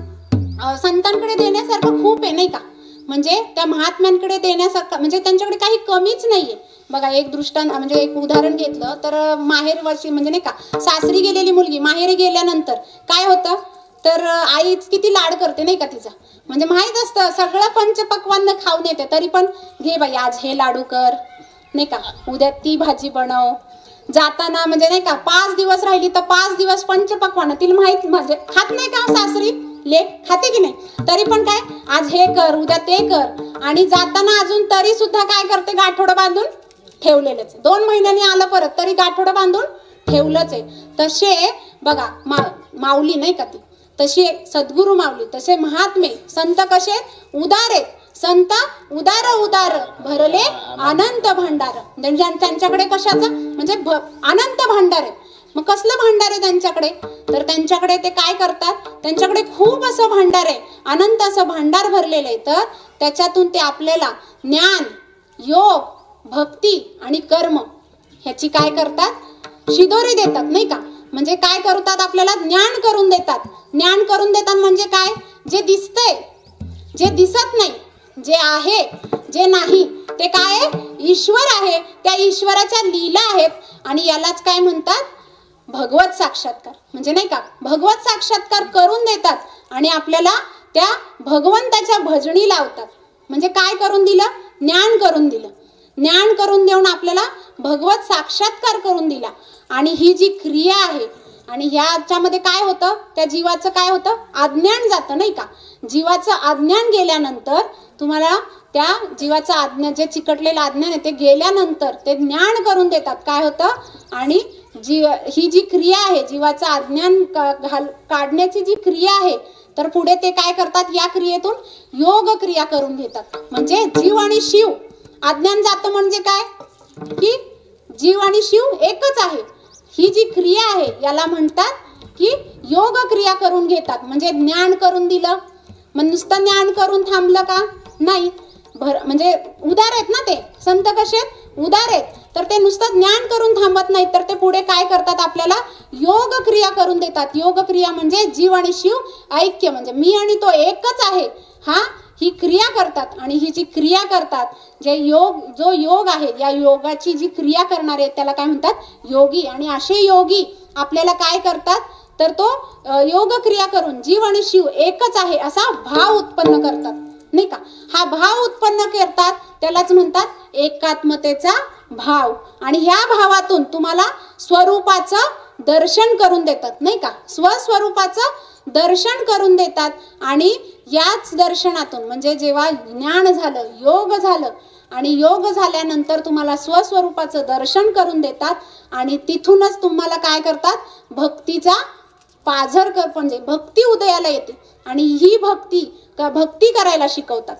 संतांकडे देण्यासारखं खूप आहे, नाही का? म्हणजे त्या महात्म्यांकडे देण्यासारखं म्हणजे त्यांच्याकडे काही कमीच नाहीये. बघा, एक दृष्टांत म्हणजे एक उदाहरण घेतलं तर माहेर वर्षी म्हणजे नाही का, सासरी गेलेली मुलगी माहेरी गेल्यानंतर काय होतं तर आई किती लाड करते, नाही का तिचा. म्हणजे माहीत असतं सगळं पंचपक्वान्न खाऊन येते, तरी पण घे बाई आज हे लाडू कर, नाही का, उद्या ती भाजी बनव. जाताना म्हणजे नाही का 5 दिवस राहिली तर 5 दिवस पंचपक्वान्न. तिला माहित म्हणजे खात नाही का सासरी लेक खाते की नाही, तरी पण काय आज हे कर उद्या ते कर. आणि जाताना अजून तरी सुद्धा काय करते, गाठोडं बांधून ठेवलेलंच. 2 महिन्यांनी आलं परत तरी गाठोडं बांधून ठेवलंच आहे. तसे बघा माऊली नाही का ती, तशी सद्गुरु माऊली, तसे महात्मे संत कसे उदार आहेत. संत उदार उदार भरले अनंत भांडार. त्यांच्याकडे कशाचं म्हणजे अनंत भांडार आहे. मग कसलं भांडार आहे त्यांच्याकडे तर त्यांच्याकडे ते काय करतात, त्यांच्याकडे खूप असं भांडार आहे, अनंत असं भांडार भरलेलं आहे. तर त्याच्यातून ते आपल्याला ज्ञान, योग, भक्ती आणि कर्म ह्याची काय करतात, शिदोरी देतात, नाही का. म्हणजे काय करतात, आपल्याला ज्ञान करून देतात. ज्ञान करून देतात म्हणजे काय, जे दिसतंय, जे दिसत नाही, जे आहे जे नाही ते काय आहे, ईश्वर आहे. त्या ईश्वराच्या लीला आहेत. आणि यालाच काय म्हणतात, भगवत साक्षात्कार. म्हणजे नाही का, भगवत साक्षात्कार करून देतात आणि आपल्याला त्या भगवंताच्या भजनी लावतात. म्हणजे काय करून दिलं, ज्ञान करून दिलं. ज्ञान करून देऊन आपल्याला भगवत साक्षात्कार करून दिला. आणि ही जी क्रिया आहे आणि ह्याच्यामध्ये काय होतं, त्या जीवाचं काय होतं, अज्ञान जातं, नाही का. जीवाचं अज्ञान गेल्यानंतर तुम्हाला त्या जीवाचं अज्ञान, जे चिकटलेलं अज्ञान आहे ते गेल्यानंतर ते ज्ञान करून देतात. काय होतं, आणि ही जी क्रिया आहे, जीवाचं अज्ञान काढण्याची जी क्रिया आहे, तर पुढे ते काय करतात, या क्रियेतून योग क्रिया करून घेतात. म्हणजे जीव आणि शिव, अज्ञान जातं म्हणजे काय की जीव आणि शिव एकच आहे. ही जी क्रिया आहे याला म्हणतात की योग क्रिया करून घेतात. म्हणजे ज्ञान करून दिलं, मग नुसतं ज्ञान करून थांबलं का, नाही. म्हणजे उदार आहेत ना ते संत, कसे उदार आहेत. तर ते नुसतं ज्ञान करून थांबत नाही, तर ते पुढे काय करतात, आपल्याला योग क्रिया करून देतात. योग क्रिया म्हणजे जीव आणि शिव ऐक्य, म्हणजे मी आणि तो एकच आहे, हा ही क्रिया करतात. आणि ही जी क्रिया करतात, जे योग, जो योग आहे, या योगाची जी क्रिया करणारे आहेत त्याला काय म्हणतात, योगी. आणि असे योगी आपल्याला काय करतात तर तो योग क्रिया करून जीव आणि शिव एकच आहे असा भाव उत्पन्न करतात, नाही का. हा भाव उत्पन्न करतात त्यालाच म्हणतात एकात्मतेचा भाव. आणि ह्या भावातून तुम्हाला स्वरूपाचं दर्शन करून देतात, नाही का. स्वस्वरूपाचं दर्शन करून देतात. आणि याच दर्शनातून म्हणजे जेव्हा ज्ञान झालं, योग झालं, आणि योग झाल्यानंतर तुम्हाला स्वस्वरूपाचं दर्शन करून देतात. आणि तिथूनच तुम्हाला काय करतात, भक्तीचा पाझर कर, म्हणजे भक्ती उदयाला येते. आणि ही भक्ती करायला शिकवतात.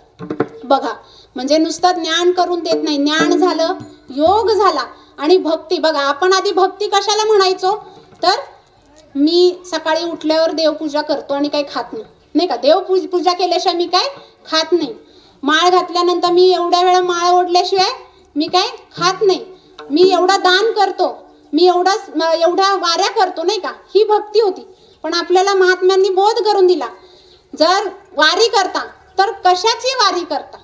बघा, म्हणजे नुसतं ज्ञान करून देत नाही, ज्ञान झालं, योग झाला आणि भक्ती. बघा, आपण आधी भक्ती कशाला म्हणायचो तर मी सकाळी उठल्यावर देवपूजा करतो आणि काही खात नाही, नाही का. देवपूजा केल्याशिवाय मी काय खात नाही. माळ घातल्यानंतर मी एवढ्या वेळा माळ ओढल्याशिवाय मी काय खात नाही. मी एवढा दान करतो, मी एवढ्या वाऱ्या करतो, नाही का. ही भक्ती होती. पण आपल्याला महात्म्यांनी बोध करून दिला, जर वारी करता तर कशाची वारी करता,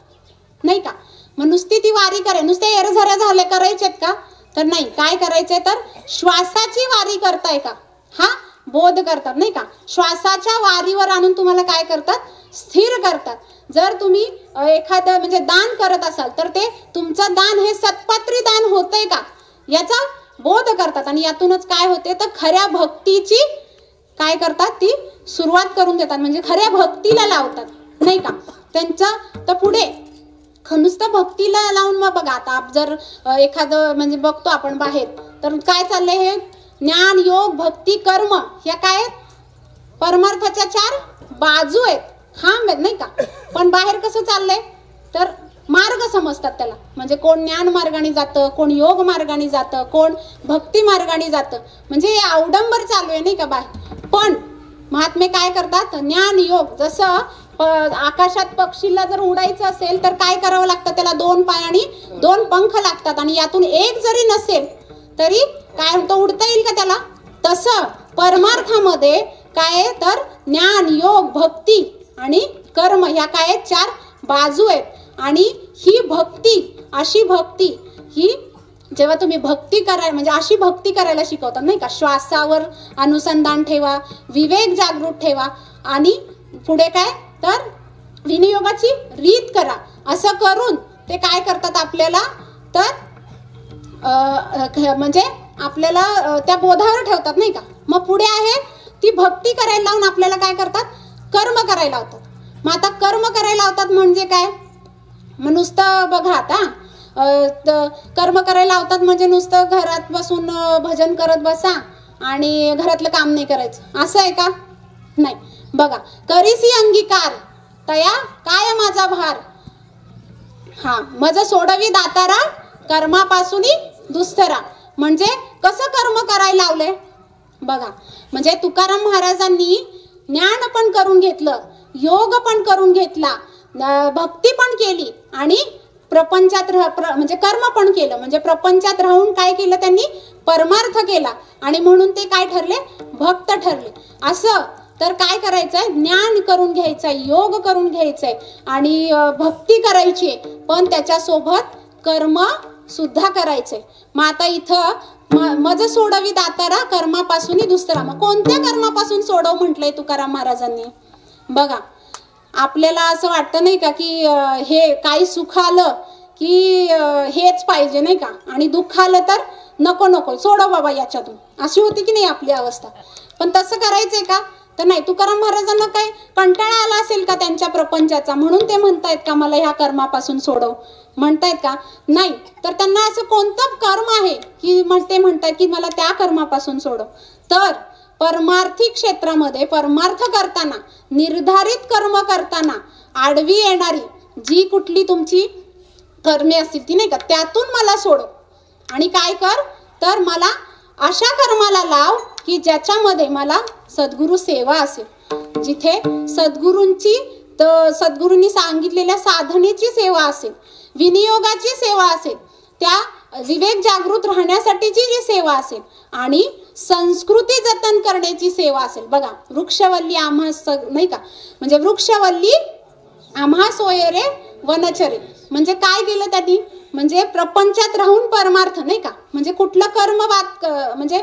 नाही का. मग नुसती ती वारी करे, नुसते एरझऱ्या झाले करायचेत का तर नाही. काय करायचंय तर श्वासाची वारी करताय का, हा बोध करतात, नाही का. श्वासाच्या वारीवर आणून तुम्हाला काय करतात, स्थिर करतात. जर तुम्ही एखादं म्हणजे दान करत असाल तर ते तुमचं दान हे सत्पात्री दान होतंय का याचा बोध करतात. आणि यातूनच काय होते तर खऱ्या भक्तीची काय करतात, ती सुरुवात करून देतात. म्हणजे खऱ्या भक्तीला लावतात, नाही का. त्यांचं तर पुढे नुसतं भक्तीला लावून मग बघा, आता जर एखादं म्हणजे बघतो आपण बाहेर तर काय चाललंय, हे ज्ञान, योग, भक्ती, कर्म ह्या काय आहेत, परमार्थाच्या 4 बाजू आहेत, खांब आहेत, नाही का. पण बाहेर कसं चाललंय तर मार्ग समजतात त्याला. म्हणजे कोण ज्ञान मार्गाने जातं, कोण योग मार्गाने जातं, कोण भक्ती मार्गाने जातं. म्हणजे हे अवडंबर चालू आहे नाही का बाहेर. पण महात्मे काय करतात, ज्ञान योग. जसं आकाशात पक्षीला जर उडायचं असेल तर काय करावं लागतं, त्याला 2 पाय आणि 2 पंख लागतात. आणि यातून एक जरी नसेल तरी काय होतं, उडता येईल का त्याला. तसं परमार्थामध्ये काय आहे तर ज्ञान योग भक्ती आणि कर्म ह्या काय आहेत, 4 बाजू आहेत. आणि ही भक्ती, अशी भक्ती ही जेव्हा तुम्ही भक्ती करायला म्हणजे अशी भक्ती करायला शिकवतात नाही का. श्वासावर अनुसंधान ठेवा, विवेक जागृत ठेवा आणि पुढे काय तर विनियोगाची रीत करा. असं करून ते काय करतात आपल्याला तर म्हणजे आपल्याला त्या बोधावर ठेवतात नाही का. मग पुढे आहे ती भक्ती करायला लावून आपल्याला काय करतात, कर्म करायला लावतात. मग आता कर्म करायला लावतात म्हणजे काय, मग नुसतं बघा आता कर्म करायला लावतात म्हणजे नुसतं घरात बसून भजन करत बसा आणि घरातलं काम नाही करायचं असं आहे का. नाही बघा, करीसी अंगीकार तया काय माझा भार, हा मज सोडवी दातारा कर्मापासून दुस्तरा. म्हणजे कसं कर्म करायला लावले बघा. म्हणजे तुकाराम महाराजांनी ज्ञान पण करून घेतलं, योग पण करून घेतला, भक्ती पण केली आणि प्रपंचात म्हणजे कर्म पण केलं. म्हणजे प्रपंचात राहून काय केलं त्यांनी, परमार्थ केला. आणि म्हणून ते काय ठरले, भक्त ठरले. असं तर काय करायचंय, ज्ञान करून घ्यायचंय, योग करून घ्यायचंय आणि भक्ती करायची, पण त्याच्यासोबत कर्म सुद्धा करायचंय. मग आता इथं मज सोडवी दातारा कर्मापासून दुसरा. मग कोणत्या कर्मापासून सोडव म्हटलंय तुकाराम महाराजांनी बघा. आपल्याला असं वाटतं नाही का की हे काही सुख आलं की हेच पाहिजे नाही का, आणि दुःख आलं तर नको नको सोडव बाबा याच्यातून, अशी होती की नाही आपली अवस्था. पण तसं करायचंय का तर नाही. तुकाराम महाराजांना काय कंटाळा आला असेल का त्यांच्या प्रपंचाचा, म्हणून ते म्हणतायत का मला ह्या कर्मापासून सोडव म्हणतायत का, नाही. तर त्यांना असं कोणतं कर्म आहे की ते म्हणतायत की मला त्या कर्मापासून सोडव. तर परमार्थिक क्षेत्रामध्ये परमार्थ करताना, निर्धारित कर्म करताना आडवी येणारी जी कुठली तुमची कर्मे असतील ती नाही का, त्यातून मला सोडव. आणि काय कर तर मला अशा कर्माला लाव की ज्याच्यामध्ये मला सद्गुरु सेवा असेल, जिथे सद्गुरूंनी सांगितलेल्या साधनेची सेवा असेल, विनियोगाची सेवा असेल, त्या विवेक जागृत राहण्यासाठीची जी सेवा असेल आणि संस्कृती जतन करण्याची सेवा असेल. बघा वृक्षवल्ली आम्हा नाही का, म्हणजे वृक्षवल्ली आम्हा सोयरे वनचरे. म्हणजे काय केलं त्यांनी, म्हणजे प्रपंचात राहून परमार्थ नाही का. म्हणजे कुठलं कर्म बाद म्हणजे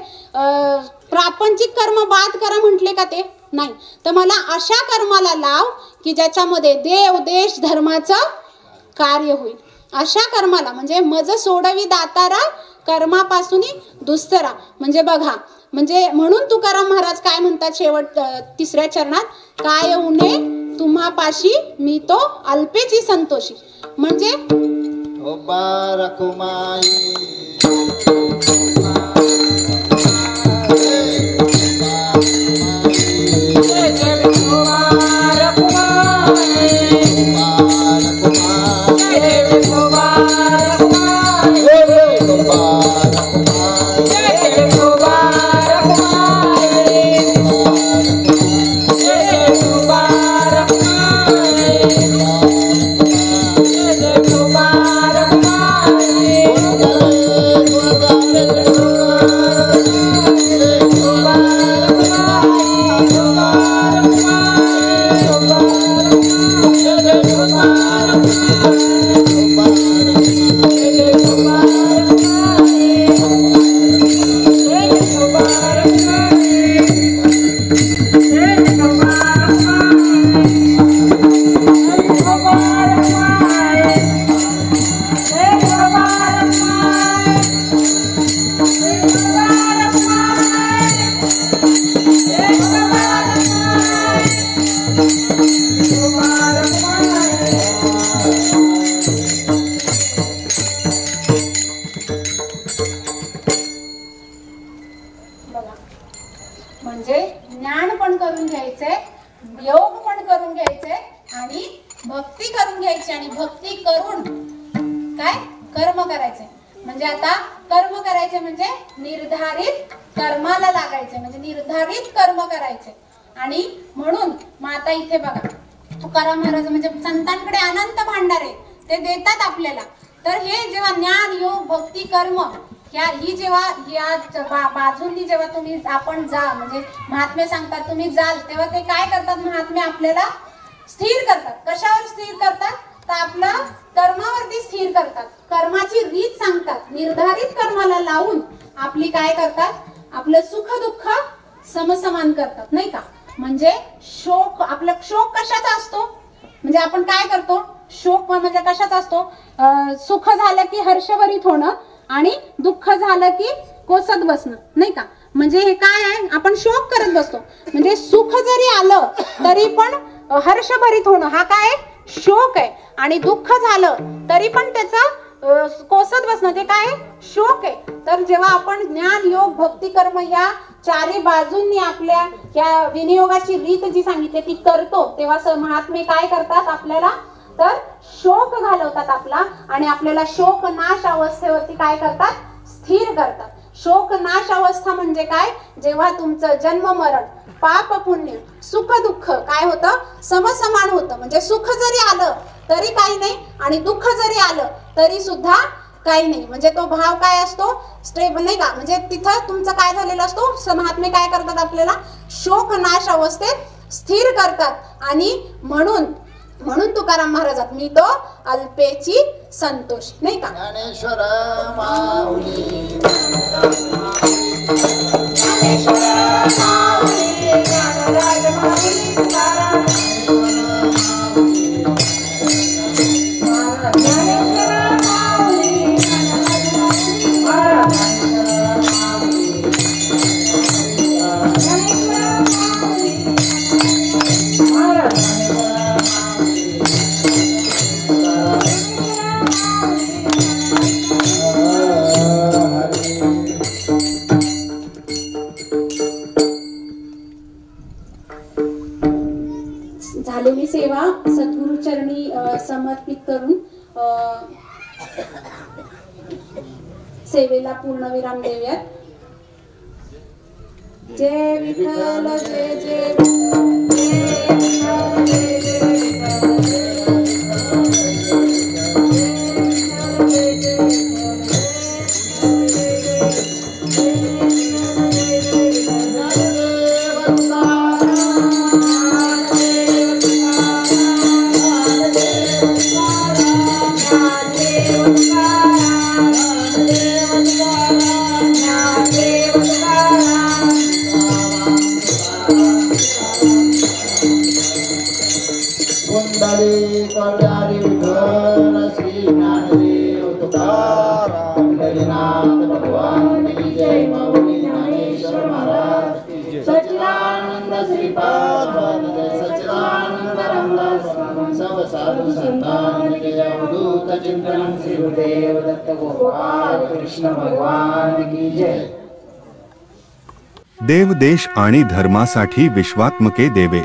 प्रापंचिक कर्म बाद करा म्हटले का ते नाही. तर मला अशा कर्माला लाव की ज्याच्यामध्ये देव देश धर्माचं कार्य होईल. अशा कर्माला म्हणजे मज सोडवी दातारा कर्मापासून दुस्तरा. म्हणजे बघा, म्हणजे म्हणून तुकाराम महाराज काय म्हणतात शेवट 3ऱ्या चरणात, काय उणे तुम्हापाशी मी तो अल्पेची संतोषी. म्हणजे म्हणजे ज्ञान पण करून घ्यायचंय, योग पण करून घ्यायचंय आणि भक्ती करून घ्यायची आणि भक्ती करून काय कर्म करायचे. म्हणजे आता कर्म करायचे म्हणजे निर्धारित कर्माला लागायचे, म्हणजे निर्धारित कर्म करायचे. आणि म्हणून मग आता इथे बघा तुकाराम महाराज म्हणजे संतांकडे अनंत भांडार आहे, ते देतात आपल्याला. तर हे जेव्हा ज्ञान योग भक्ती कर्म ही जेव्हा या बाजूंनी जेव्हा तुम्ही आपण जा म्हणजे महात्मे सांगतात तुम्ही जाल, तेव्हा ते काय करतात महात्मे आपल्याला स्थिर करतात. कशावर स्थिर करतात तर आपलं कर्मावरती स्थिर करतात. कर्माची रीत सांगतात, निर्धारित कर्माला लावून आपली काय करतात आपलं सुख दुःख समसमान करतात नाही का. म्हणजे शोक, आपला शोक कशाचा असतो म्हणजे आपण काय करतो शोक म्हणजे कशाचा असतो, सुख झालं की हर्षभरित होणं आणि दुःख झालं की कोसत बसणं नाही का. म्हणजे हे काय आहे आपण शोक करत बसतो. म्हणजे सुख जरी आलं तरी पण हर्षभरित होणं हा काय शोक आहे, आणि दुःख झालं तरी पण त्याचा कोसत बसणं ते काय शोक आहे. तर जेव्हा आपण ज्ञान योग भक्ती कर्म या चारी बाजूंनी आपल्या या विनियोगाची रीत जी सांगितली ती करतो, तेव्हा महात्मे काय करतात आपल्याला तर शोक घालवतात आपला, आणि आपल्याला शोक नाश अवस्थेवरती काय करतात स्थिर करतात. शोक नाश अवस्था म्हणजे काय, जेव्हा तुमचं जन्म मरण पाप पुण्य सुख दुःख काय होतं समसमान होतं. म्हणजे सुख जरी आलं तरी काही नाही आणि दुःख जरी आलं तरी सुद्धा काही नाही. म्हणजे तो भाव काय असतो स्टेबल नाही का. म्हणजे तिथं तुमचं काय झालेलं असतो महात्मे काय करतात आपल्याला शोक नाश अवस्थेत स्थिर करतात. आणि म्हणून तुकाराम महाराजात मी तो अल्पेची संतोष नाही का. ज्ञानेश्वर माऊली ज्ञानराज माऊली तुकाराम झालेली सेवा सद्गुरुचरणी समर्पित करून सेवेला पूर्णविराम देऊयात. जय विठ्ठल जय जय कुंडली कल्याणी विठ्ठल श्री ज्ञानदेव तुकाराम पंढरीनाथ भगवान की जय. माऊली ज्ञानेश्वर महाराज की जय. सच्चिदानंद श्रीपाद सच्चिदानंद रामदास सब साधु संतान के अवधूत चिंतन श्री गुरुदेव दत्त गोपाल कृष्ण भगवान की जय. देव देश आणि धर्मासाठी विश्वात्मके देवे.